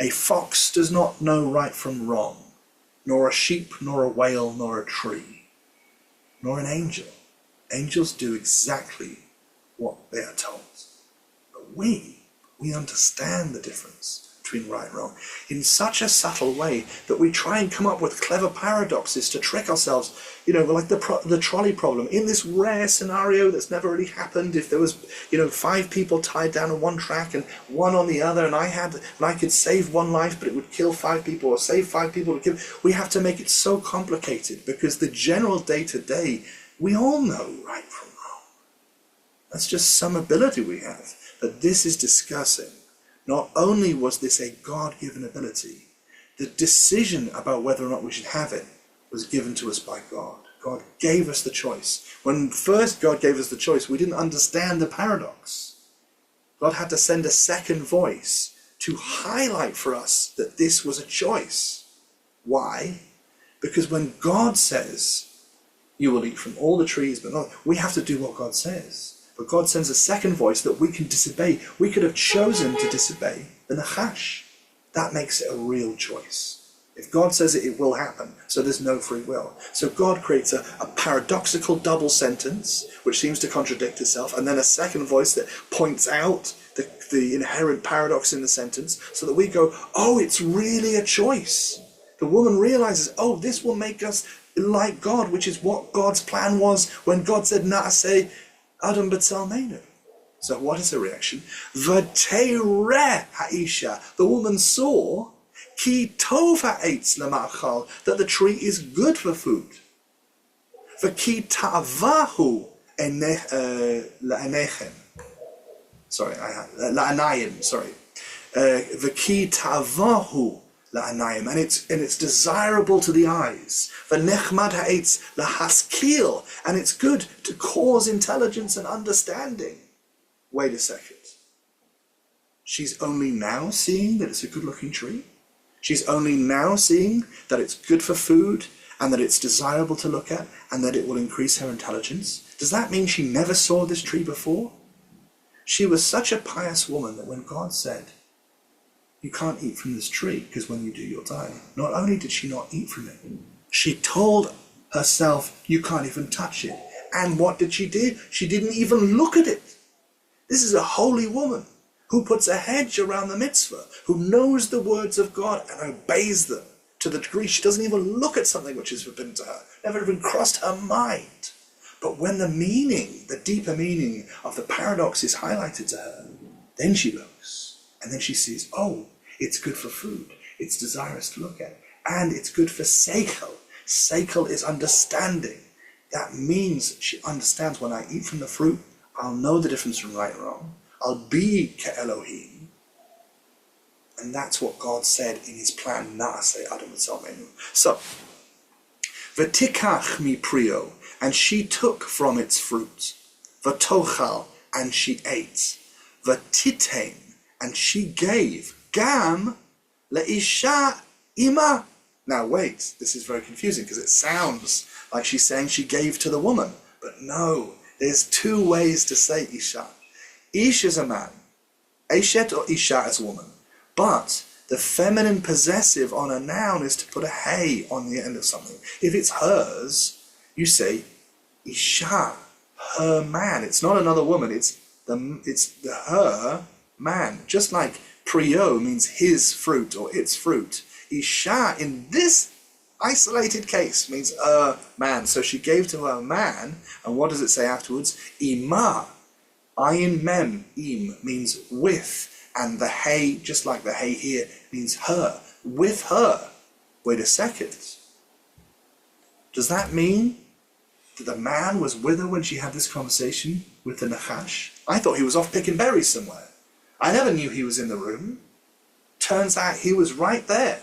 A fox does not know right from wrong, nor a sheep, nor a whale, nor a tree, nor an angel. Angels do exactly what they are told. But we understand the difference between right and wrong in such a subtle way that we try and come up with clever paradoxes to trick ourselves. Like the trolley problem. In this rare scenario that's never really happened, if there was 5 people tied down on one track and one on the other, and I could save one life but it would kill 5 people, or save 5 people to kill, we have to make it so complicated, because the general day-to-day, we all know right from wrong. That's just some ability we have. But this is discussing, not only was this a God-given ability, the decision about whether or not we should have it was given to us by God. God gave us the choice. When first God gave us the choice, we didn't understand the paradox. God had to send a second voice to highlight for us that this was a choice. Why? Because when God says, you will eat from all the trees, but not, we have to do what God says. But God sends a second voice that we can disobey. We could have chosen to disobey the Nachash. That makes it a real choice. If God says it, it will happen. So there's no free will. So God creates a paradoxical double sentence, which seems to contradict itself, and then a second voice that points out the inherent paradox in the sentence, so that we go, oh, it's really a choice. The woman realizes, oh, this will make us like God, which is what God's plan was when God said, Na'aseh Adam b'tzelmeinu. So what is the reaction? V'teireh ha'isha. The woman saw, ki tov ha'etz lema'achal, that the tree is good for food. V'ki ta'avahu la'anayim. V'ki ta'avahu la'anayim, and it's desirable to the eyes. V'nechmad ha'etz lahaskil, and it's good to cause intelligence and understanding. Wait a second. She's only now seeing that it's a good-looking tree? She's only now seeing that it's good for food and that it's desirable to look at and that it will increase her intelligence? Does that mean she never saw this tree before? She was such a pious woman that when God said, you can't eat from this tree because when you do, you'll die. Not only did she not eat from it, she told herself, you can't even touch it. And what did she do? She didn't even look at it. This is a holy woman who puts a hedge around the mitzvah, who knows the words of God and obeys them to the degree she doesn't even look at something which is forbidden to her, never even crossed her mind. But when the meaning, the deeper meaning of the paradox is highlighted to her, then she looks, and then she sees, oh, it's good for food, it's desirous to look at, and it's good for seichel. Seichel is understanding. That means she understands when I eat from the fruit, I'll know the difference from right and wrong. I'll be ke-Elohim. And that's what God said in his plan, Na'aseh Adam V'Tzalmenu. So, V'tikach mi prio, and she took from its fruit. V'tochal, and she ate. V'titein, and she gave. Gam le'isha ima. Now wait, this is very confusing because it sounds like she's saying she gave to the woman. But no, there's two ways to say isha. Ish is a man. Eshet or isha is a woman. But the feminine possessive on a noun is to put a hey on the end of something. If it's hers, you say isha, her man. It's not another woman, it's her man. Just like prio means his fruit or its fruit. Isha in this isolated case means a man. So she gave to her man, and what does it say afterwards? Ima. Ayin mem, im, means with. And the hey, just like the hey here, means her. With her. Wait a second. Does that mean that the man was with her when she had this conversation with the Nachash? I thought he was off picking berries somewhere. I never knew he was in the room. Turns out he was right there.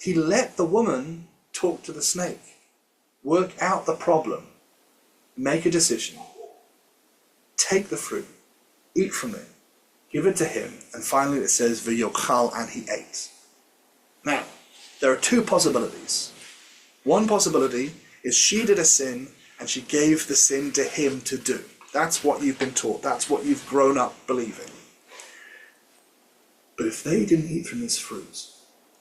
He let the woman talk to the snake, work out the problem, make a decision, take the fruit, eat from it, give it to him, and finally it says, V'yochal, and he ate. Now, there are two possibilities. One possibility is she did a sin and she gave the sin to him to do. That's what you've been taught. That's what you've grown up believing. But if they didn't eat from this fruit,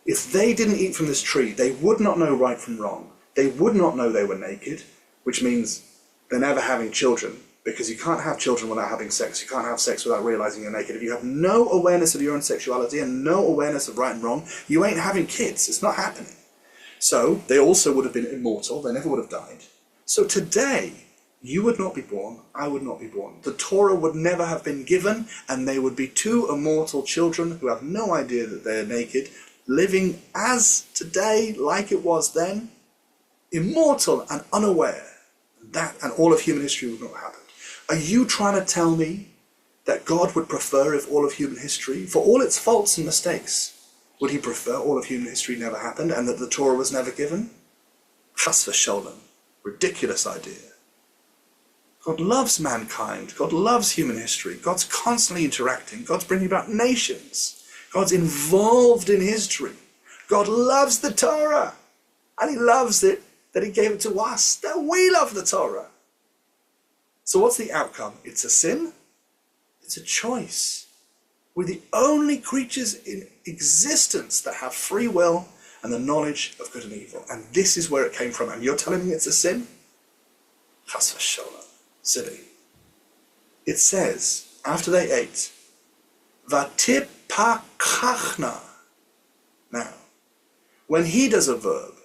if they didn't eat from this tree, they would not know right from wrong. They would not know they were naked, which means they're never having children, because you can't have children without having sex. You can't have sex without realizing you're naked. If you have no awareness of your own sexuality and no awareness of right and wrong, you ain't having kids. It's not happening. So they also would have been immortal. They never would have died. So today, you would not be born, I would not be born. The Torah would never have been given, and they would be two immortal children who have no idea that they are naked, living as today, like it was then, immortal and unaware. That and all of human history would not have happened. Are you trying to tell me that God would prefer if all of human history, for all its faults and mistakes, would he prefer all of human history never happened and that the Torah was never given? Chas v'sholem. Ridiculous idea. God loves mankind. God loves human history. God's constantly interacting. God's bringing about nations. God's involved in history. God loves the Torah. And he loves it that he gave it to us, that we love the Torah. So what's the outcome? It's a sin. It's a choice. We're the only creatures in existence that have free will and the knowledge of good and evil. And this is where it came from. And you're telling me it's a sin? Chas v'sholem. Silly. It says, after they ate, Vatipakachna. Now, when he does a verb,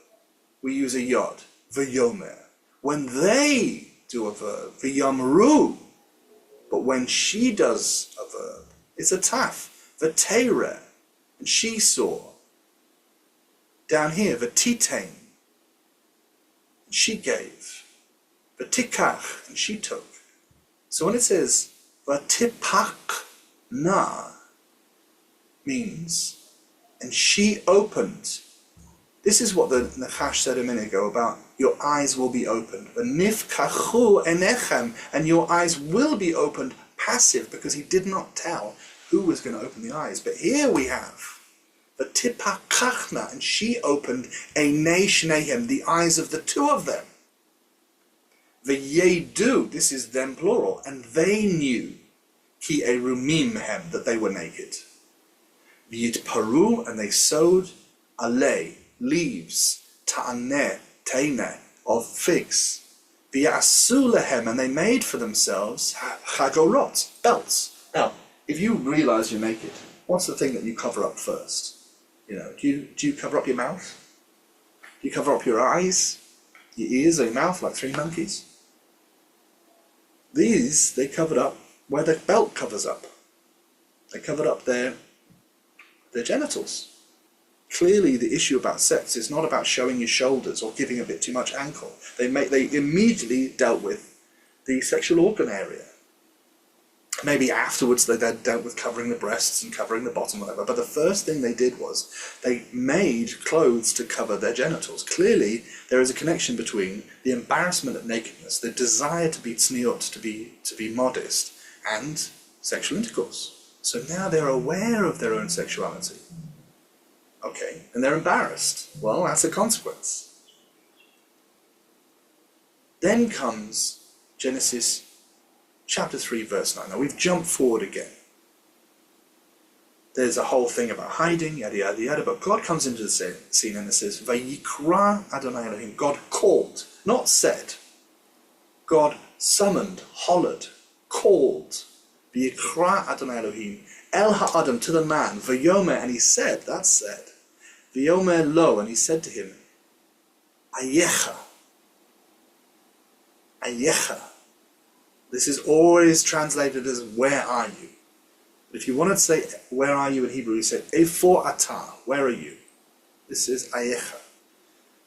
we use a yod, v'yomer. When they do a verb, v'yamru. But when she does a verb, it's a taf, v'teireh. And she saw. Down here, v'titein. And she gave. V'tikach. And she took. So when it says, Vatipakna, means, and she opened. This is what the Nachash said a minute ago about your eyes will be opened. V'nifkachu enechem, and your eyes will be opened, passive, because he did not tell who was going to open the eyes. But here we have the tipakachna, and she opened einei shnehem, the eyes of the two of them. V'yedu, this is them plural, and they knew ki erumim hem, that they were naked. V'yitparu, and they sowed alei, leaves, ta'aneh, teineh, of figs. V'yasu lehem, and they made for themselves chagorot, belts. Now, if you realize you're naked, what's the thing that you cover up first? Do you cover up your mouth? Do you cover up your eyes, your ears, or your mouth like three monkeys? These, they covered up where the belt covers up. They covered up their genitals. Clearly, the issue about sex is not about showing your shoulders or giving a bit too much ankle. They immediately dealt with the sexual organ area. Maybe afterwards they then dealt with covering the breasts and covering the bottom, whatever. But the first thing they did was they made clothes to cover their genitals. Clearly, there is a connection between the embarrassment of nakedness, the desire to be tzniut, to be modest, and sexual intercourse. So now they're aware of their own sexuality. Okay, and they're embarrassed. Well, that's a consequence. Then comes Genesis chapter 3, verse 9. Now we've jumped forward again. There's a whole thing about hiding, yada yada yada, but God comes into the scene and it says, Vayikra Adonai Elohim. God called, not said. God summoned, hollered, called. Vayikra Adonai Elohim El Ha'adam, to the man, Vayomer, and he said, that's said, Vayomer lo, and he said to him, Ayecha. Ayecha. This is always translated as, where are you? But if you want to say, where are you in Hebrew, you say, Efor ata, where are you? This is Ayecha.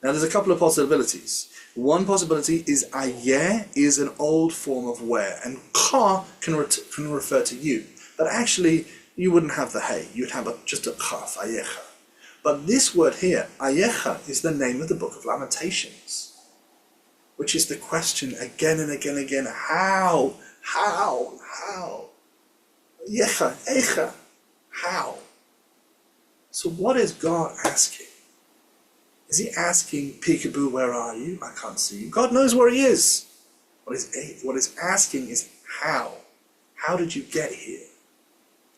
Now there's a couple of possibilities. One possibility is Ayeh is an old form of where, and Ka can refer to you. But actually, you wouldn't have the hey, you'd have just a chaf, Ayecha. But this word here, Ayecha, is the name of the book of Lamentations, which is the question again and again and again, how? Yecha, Echa, how? So what is God asking? Is he asking, peekaboo, where are you? I can't see you. God knows where he is. What is asking is how? How did you get here?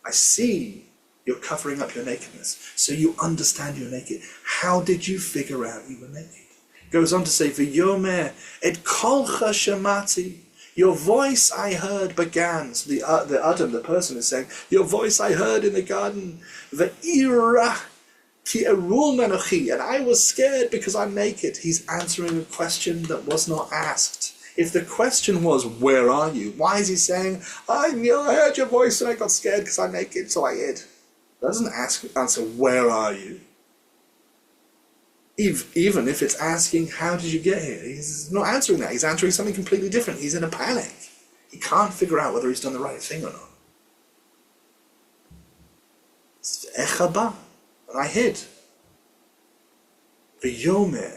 I see you're covering up your nakedness, so you understand you're naked. How did you figure out you were naked? Goes on to say, V'yomer et kolcha shemati. Your voice I heard began. So the Adam, the person, is saying, your voice I heard in the garden. Ve'ira ki erul menochi. And I was scared because I'm naked. He's answering a question that was not asked. If the question was, where are you? Why is he saying, I heard your voice and I got scared because I'm naked, so I hid? Doesn't answer, where are you? Even if it's asking, how did you get here? He's not answering that. He's answering something completely different. He's in a panic. He can't figure out whether he's done the right thing or not. Echaba, and I hid. V'yomer,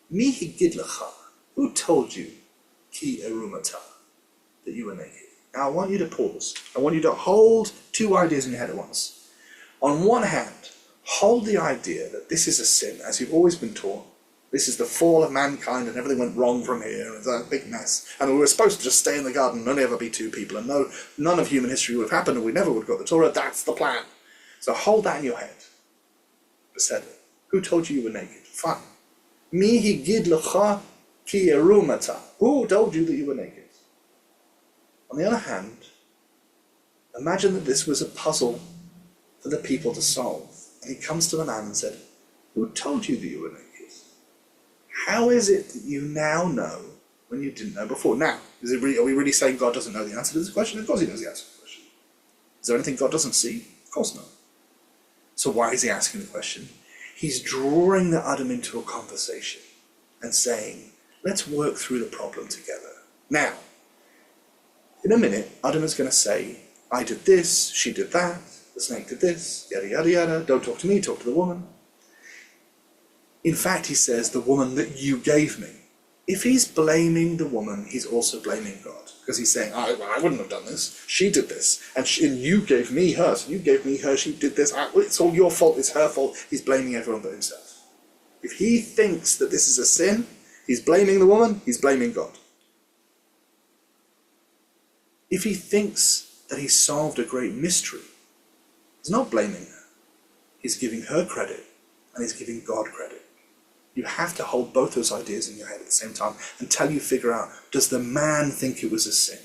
mi higid lecha. Who told you, ki erumata, that you were naked? Now I want you to pause. I want you to hold two ideas in your head at once. On one hand, hold the idea that this is a sin, as you've always been taught. This is the fall of mankind and everything went wrong from here, and it's a big mess. And we were supposed to just stay in the garden and only ever be two people, and none of human history would have happened, and we never would have got the Torah. That's the plan. So hold that in your head. Beseder. Who told you you were naked? Fine. Mi higid lecha ki erumata. Who told you that you were naked? On the other hand, imagine that this was a puzzle for the people to solve. And he comes to the man and said, who told you that you were naked? How is it that you now know when you didn't know before? Now, are we really saying God doesn't know the answer to this question? Of course he knows the answer to the question. Is there anything God doesn't see? Of course not. So why is he asking the question? He's drawing the Adam into a conversation and saying, let's work through the problem together. Now, in a minute, Adam is going to say, I did this, she did that, the snake did this, yada yada yada, don't talk to me, talk to the woman. In fact, he says, the woman that you gave me. If he's blaming the woman, he's also blaming God. Because he's saying, I wouldn't have done this, she did this, and you gave me her, so you gave me her, she did this, it's all your fault, it's her fault. He's blaming everyone but himself. If he thinks that this is a sin, he's blaming the woman, he's blaming God. If he thinks that he's solved a great mystery, he's not blaming her. He's giving her credit, and he's giving God credit. You have to hold both those ideas in your head at the same time until you figure out, does the man think it was a sin?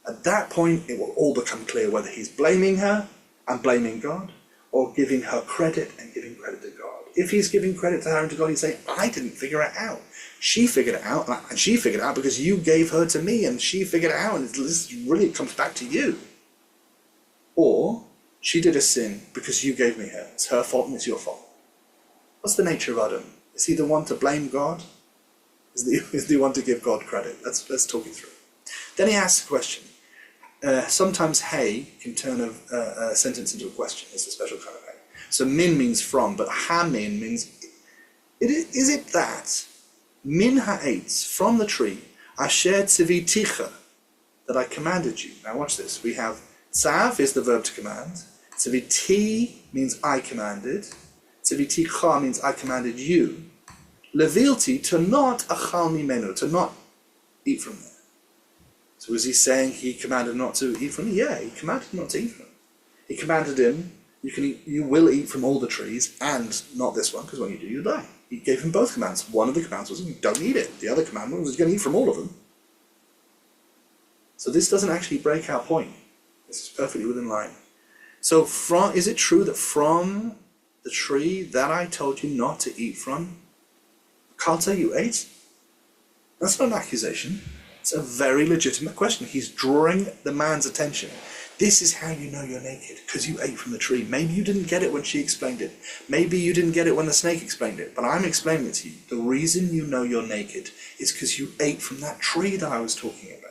At that point, it will all become clear whether he's blaming her and blaming God, or giving her credit and giving credit to God. If he's giving credit to her and to God, he's saying, I didn't figure it out. She figured it out, and she figured it out because you gave her to me, and she figured it out, and this really comes back to you. Or, she did a sin because you gave me her. It's her fault and it's your fault. What's the nature of Adam? Is he the one to blame God? Is the one to give God credit? Let's talk it through. Then he asks a question. Sometimes hey can turn a sentence into a question. It's a special kind of hey. So min means from, but ha-min means, is it that min ha'etz, from the tree, asher tziviticha, that I commanded you? Now watch this. We have tzav is the verb to command. Tziviti means I commanded. Tziviticha means I commanded you. Levilti, to not achal mimenu, to not eat from there. So was he saying he commanded not to eat from it? Yeah, he commanded not to eat from it. He commanded him, you will eat from all the trees, and not this one, because when you do, you die. He gave him both commands. One of the commands was, don't eat it. The other commandment was, you're going to eat from all of them. So this doesn't actually break our point. This is perfectly within line. So is it true that from the tree that I told you not to eat from, Kalta, you ate? That's not an accusation. It's a very legitimate question. He's drawing the man's attention. This is how you know you're naked, because you ate from the tree. Maybe you didn't get it when she explained it. Maybe you didn't get it when the snake explained it. But I'm explaining it to you. The reason you know you're naked is because you ate from that tree that I was talking about.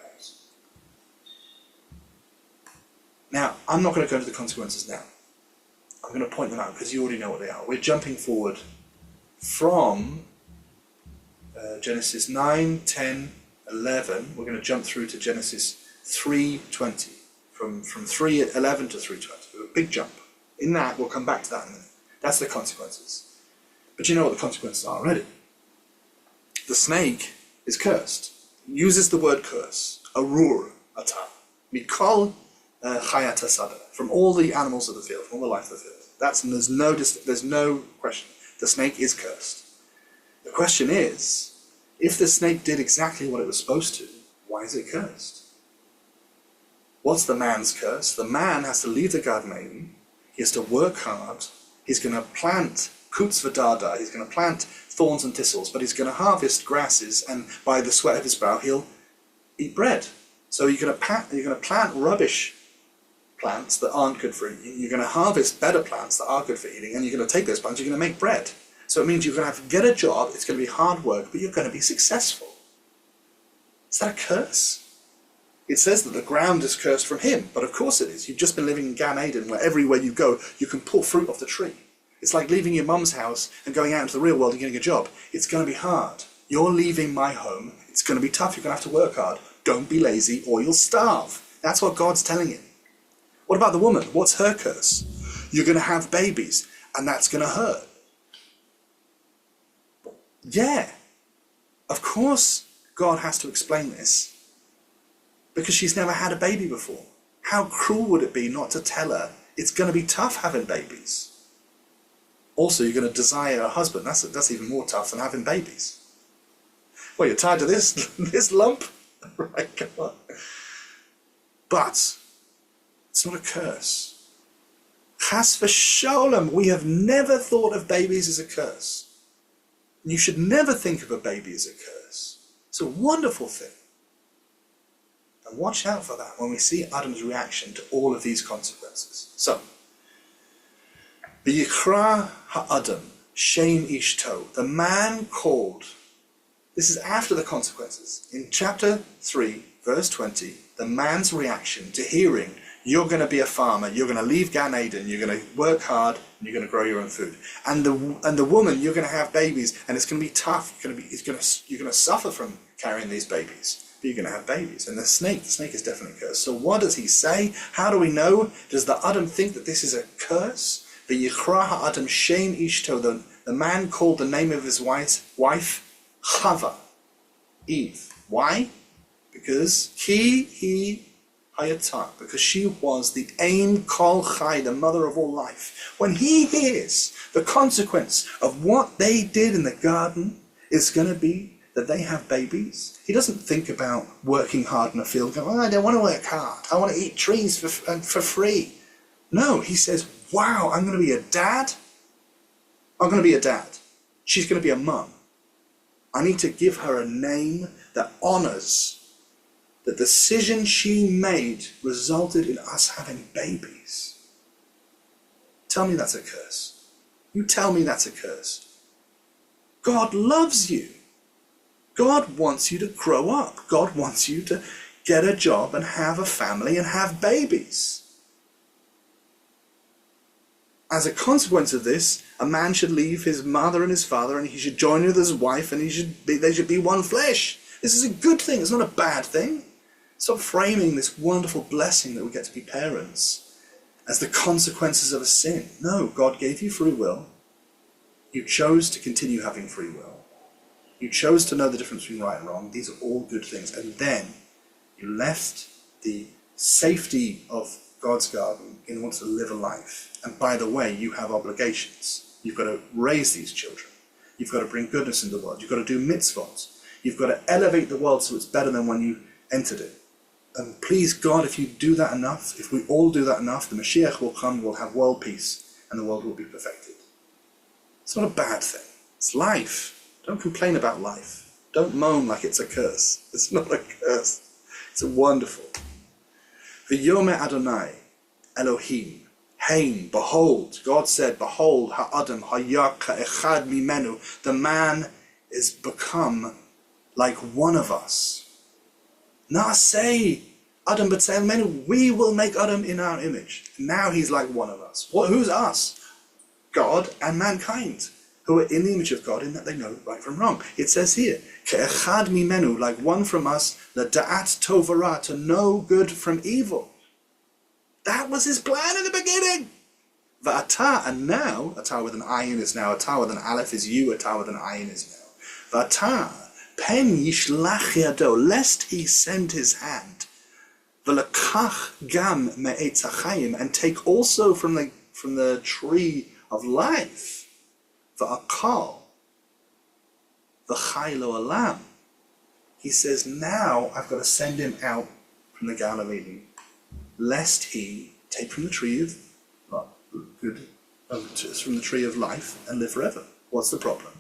Now, I'm not going to go into the consequences now. I'm going to point them out because you already know what they are. We're jumping forward from Genesis 9, 10, 11. We're going to jump through to Genesis 3:20. From 3:11 to 3:20. A big jump. In that, we'll come back to that in a minute. That's the consequences. But you know what the consequences are already. The snake is cursed. It uses the word curse. Arur ata. Mikol chayat hasada. From all the animals of the field, from all the life of the field. There's no question. The snake is cursed. The question is, if the snake did exactly what it was supposed to, why is it cursed? What's the man's curse? The man has to leave the Garden of Eden. He has to work hard. He's going to plant kutz v'dada. He's going to plant thorns and thistles, but he's going to harvest grasses, and by the sweat of his brow, he'll eat bread. So you're going to plant rubbish plants that aren't good for eating. You're going to harvest better plants that are good for eating, and you're going to take those plants, you're going to make bread. So it means you're going to have to get a job. It's going to be hard work, but you're going to be successful. Is that a curse? It says that the ground is cursed from him, but of course it is. You've just been living in Gan Eden, where everywhere you go, you can pull fruit off the tree. It's like leaving your mum's house and going out into the real world and getting a job. It's going to be hard. You're leaving my home. It's going to be tough. You're going to have to work hard. Don't be lazy or you'll starve. That's what God's telling him. What about the woman? What's her curse? You're going to have babies, and that's going to hurt. Yeah, of course God has to explain this, because she's never had a baby before. How cruel would it be not to tell her it's going to be tough having babies? Also, you're going to desire a husband. That's even more tough than having babies. Well, you're tired of this lump? Right, come on. But it's not a curse. Chas v'sholem, we have never thought of babies as a curse. You should never think of a baby as a curse. It's a wonderful thing. And watch out for that when we see Adam's reaction to all of these consequences. So, V'yikra ha'adam shem ishto. The man called. This is after the consequences. In chapter 3, verse 20, the man's reaction to hearing, you're going to be a farmer, you're going to leave Gan Eden, you're going to work hard, and you're going to grow your own food. And the woman, you're going to have babies, and it's going to be tough. You're going to suffer from carrying these babies, but you're going to have babies. And the snake is definitely cursed. So what does he say? How do we know? Does the Adam think that this is a curse? The Yichra ha'adam shem ishto, the man called the name of his wife Chava, Eve. Why? Because he Hayatah, because she was the Ein Kol Chai, the mother of all life. When he hears the consequence of what they did in the garden is going to be that they have babies, he doesn't think about working hard in a field, going, I don't want to work hard, I want to eat trees for free. No, he says, wow, I'm going to be a dad. I'm going to be a dad. She's going to be a mum. I need to give her a name that honors the decision she made resulted in us having babies. Tell me that's a curse. You tell me that's a curse. God loves you. God wants you to grow up. God wants you to get a job and have a family and have babies. As a consequence of this, a man should leave his mother and his father, and he should join with his wife, and they should be one flesh. This is a good thing. It's not a bad thing. Stop framing this wonderful blessing that we get to be parents as the consequences of a sin. No, God gave you free will. You chose to continue having free will. You chose to know the difference between right and wrong. These are all good things. And then you left the safety of God's garden in order to live a life. And by the way, you have obligations. You've got to raise these children. You've got to bring goodness into the world. You've got to do mitzvot. You've got to elevate the world so it's better than when you entered it. And please God, if you do that enough, if we all do that enough, the Mashiach will come, we'll have world peace, and the world will be perfected. It's not a bad thing. It's life. Don't complain about life. Don't moan like it's a curse. It's not a curse. It's a wonderful. V'yomer Adonai Elohim Hein, behold, God said, behold, ha'adam haya ka'echad mimenu, the man is become like one of us. Na'aseh Adam b'tselem menu, we will make Adam in our image. Now he's like one of us. Who's us? God and mankind, who are in the image of God in that they know right from wrong. It says here, Ke'echad mimenu, like one from us, l'da'at tov v'ra, to know good from evil. That was his plan in the beginning. V'ata, and now, atah with an ayin is now, atah with an aleph is you, atah with an ayin is now. V'ata, pen yishlach yado, lest he send his hand. V'lekach gam me'etz hachayim, and take also from the tree of life. V'akal, v'chay lo olam. He says, now I've got to send him out from the Garden of Eden, lest he take from the tree of from the tree of life and live forever. What's the problem?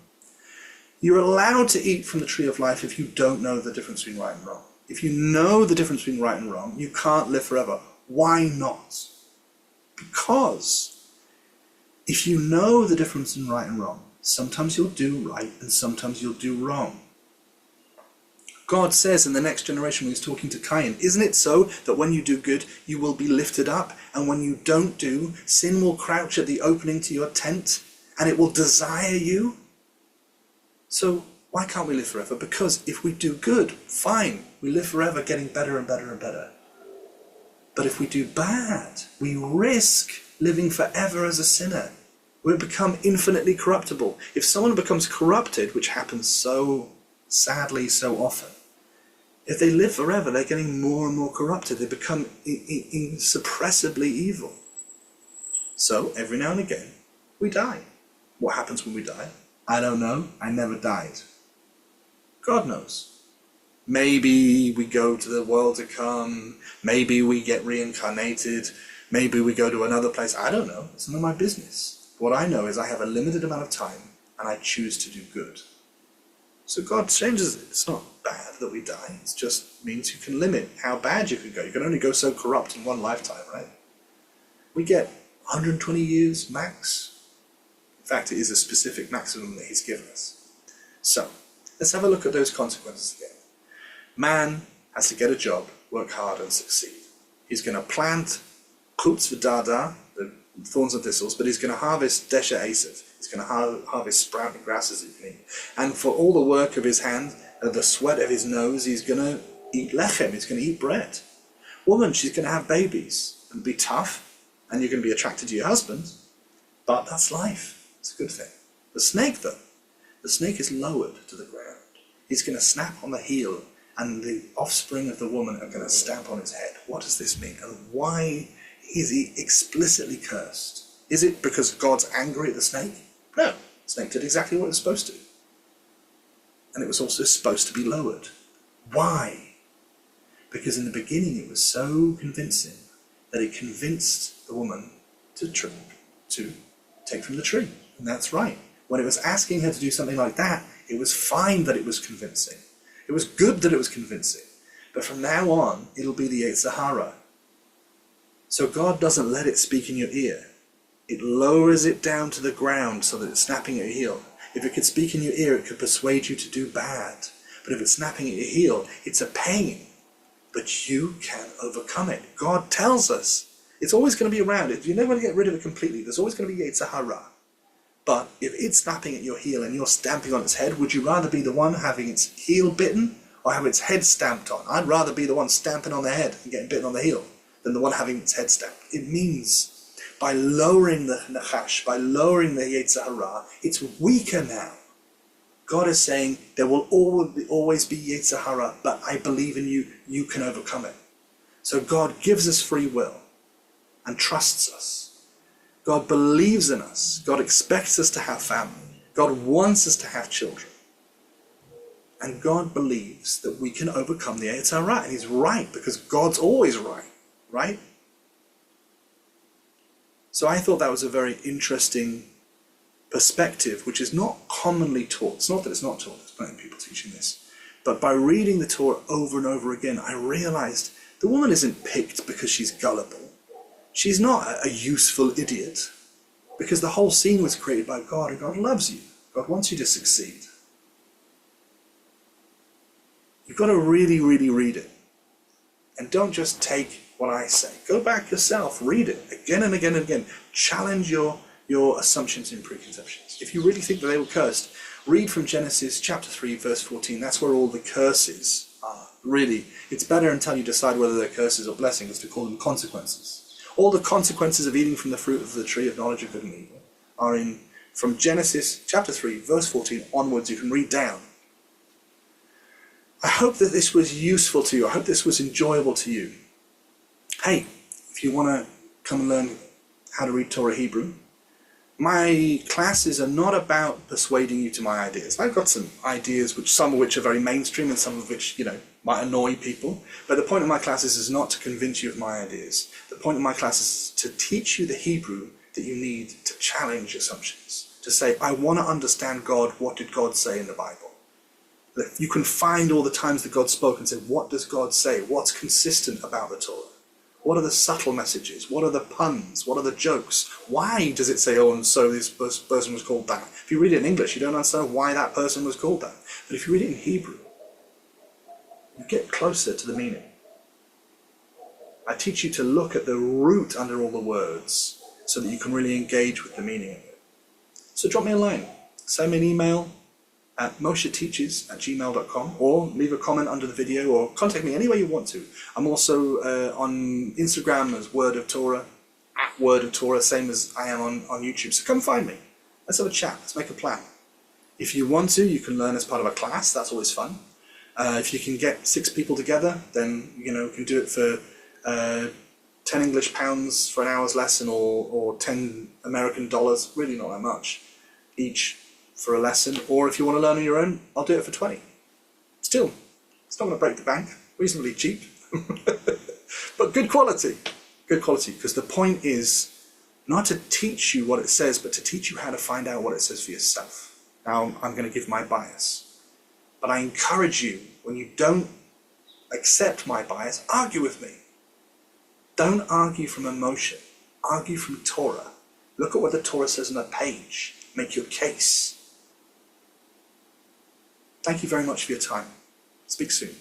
You're allowed to eat from the tree of life if you don't know the difference between right and wrong. If you know the difference between right and wrong, you can't live forever. Why not? Because if you know the difference in right and wrong, sometimes you'll do right and sometimes you'll do wrong. God says in the next generation when he's talking to Cain, isn't it so that when you do good, you will be lifted up, and when you don't do, sin will crouch at the opening to your tent, and it will desire you? So why can't we live forever? Because if we do good, fine, we live forever getting better and better and better. But if we do bad, we risk living forever as a sinner. We become infinitely corruptible. If someone becomes corrupted, which happens so sadly so often, if they live forever, they're getting more and more corrupted. They become insuppressibly evil. So every now and again, we die. What happens when we die? I don't know. I never died. God knows. Maybe we go to the world to come. Maybe we get reincarnated. Maybe we go to another place. I don't know. It's none of my business. What I know is I have a limited amount of time and I choose to do good. So God changes it. It's not bad that we die. It just means you can limit how bad you can go. You can only go so corrupt in one lifetime, right? We get 120 years max. In fact, it is a specific maximum that he's given us. So, let's have a look at those consequences again. Man has to get a job, work hard and succeed. He's going to plant chutz v'dada, the thorns and thistles, but he's going to harvest desha asav. He's going to harvest sprouting grasses that you can eat. And for all the work of his hand, the sweat of his nose, he's going to eat lechem, he's going to eat bread. Woman, she's going to have babies and be tough, and you're going to be attracted to your husband, but that's life. It's a good thing. The snake, though, the snake is lowered to the ground. He's going to snap on the heel and the offspring of the woman are going to stamp on his head. What does this mean? And why is he explicitly cursed? Is it because God's angry at the snake? No, the snake did exactly what it was supposed to. And it was also supposed to be lowered. Why? Because in the beginning it was so convincing that it convinced the woman to take from the tree. And that's right. When it was asking her to do something like that, it was fine that it was convincing. It was good that it was convincing. But from now on, it'll be the Yetzer Hara. So God doesn't let it speak in your ear. It lowers it down to the ground so that it's snapping at your heel. If it could speak in your ear, it could persuade you to do bad. But if it's snapping at your heel, it's a pain. But you can overcome it. God tells us it's always going to be around. You're never going to get rid of it completely. There's always going to be Yetzer Hara. But if it's snapping at your heel and you're stamping on its head, would you rather be the one having its heel bitten or have its head stamped on? I'd rather be the one stamping on the head and getting bitten on the heel than the one having its head stamped. It means by lowering the Nachash, by lowering the Yetzer Hara, it's weaker now. God is saying there will always be Yetzer Hara, but I believe in you, you can overcome it. So God gives us free will and trusts us. God believes in us. God expects us to have family. God wants us to have children. And God believes that we can overcome the Yetzer Hara. And he's right, because God's always right, right? So I thought that was a very interesting perspective, which is not commonly taught. It's not that it's not taught, there's plenty of people teaching this. But by reading the Torah over and over again, I realized the woman isn't picked because she's gullible. She's not a useful idiot, because the whole scene was created by God, and God loves you. God wants you to succeed. You've got to really, really read it. And don't just take what I say. Go back yourself, read it again and again and again. Challenge your assumptions and preconceptions. If you really think that they were cursed, read from Genesis chapter 3, verse 14. That's where all the curses are. Really, it's better until you decide whether they're curses or blessings to call them consequences. All the consequences of eating from the fruit of the tree of knowledge of good and evil are from Genesis chapter 3, verse 14 onwards. You can read down. I hope that this was useful to you. I hope this was enjoyable to you. Hey, if you want to come and learn how to read Torah Hebrew, my classes are not about persuading you to my ideas. I've got some ideas, some of which are very mainstream and some of which, might annoy people. But the point of my classes is not to convince you of my ideas. The point of my classes is to teach you the Hebrew that you need to challenge assumptions. To say, I want to understand God. What did God say in the Bible? That you can find all the times that God spoke and say, what does God say? What's consistent about the Torah? What are the subtle messages? What are the puns? What are the jokes? Why does it say, oh, and so this person was called that? If you read it in English, you don't understand why that person was called that. But if you read it in Hebrew, you get closer to the meaning. I teach you to look at the root under all the words so that you can really engage with the meaning of it. So drop me a line. Send me an email at mosheteaches@gmail.com, or leave a comment under the video, or contact me any way you want to. I'm also on Instagram as Word of Torah, at Word of Torah, same as I am on YouTube. So come find me. Let's have a chat. Let's make a plan. If you want to, you can learn as part of a class. That's always fun. If you can get 6 people together, then you can do it for 10 English pounds for an hour's lesson, or 10 American dollars, really not that much, each for a lesson. Or if you want to learn on your own, I'll do it for 20. Still, it's not going to break the bank, reasonably cheap, but good quality. Good quality, because the point is not to teach you what it says, but to teach you how to find out what it says for yourself. Now, I'm going to give my bias. But I encourage you, when you don't accept my bias, argue with me. Don't argue from emotion. Argue from Torah. Look at what the Torah says on a page. Make your case. Thank you very much for your time. Speak soon.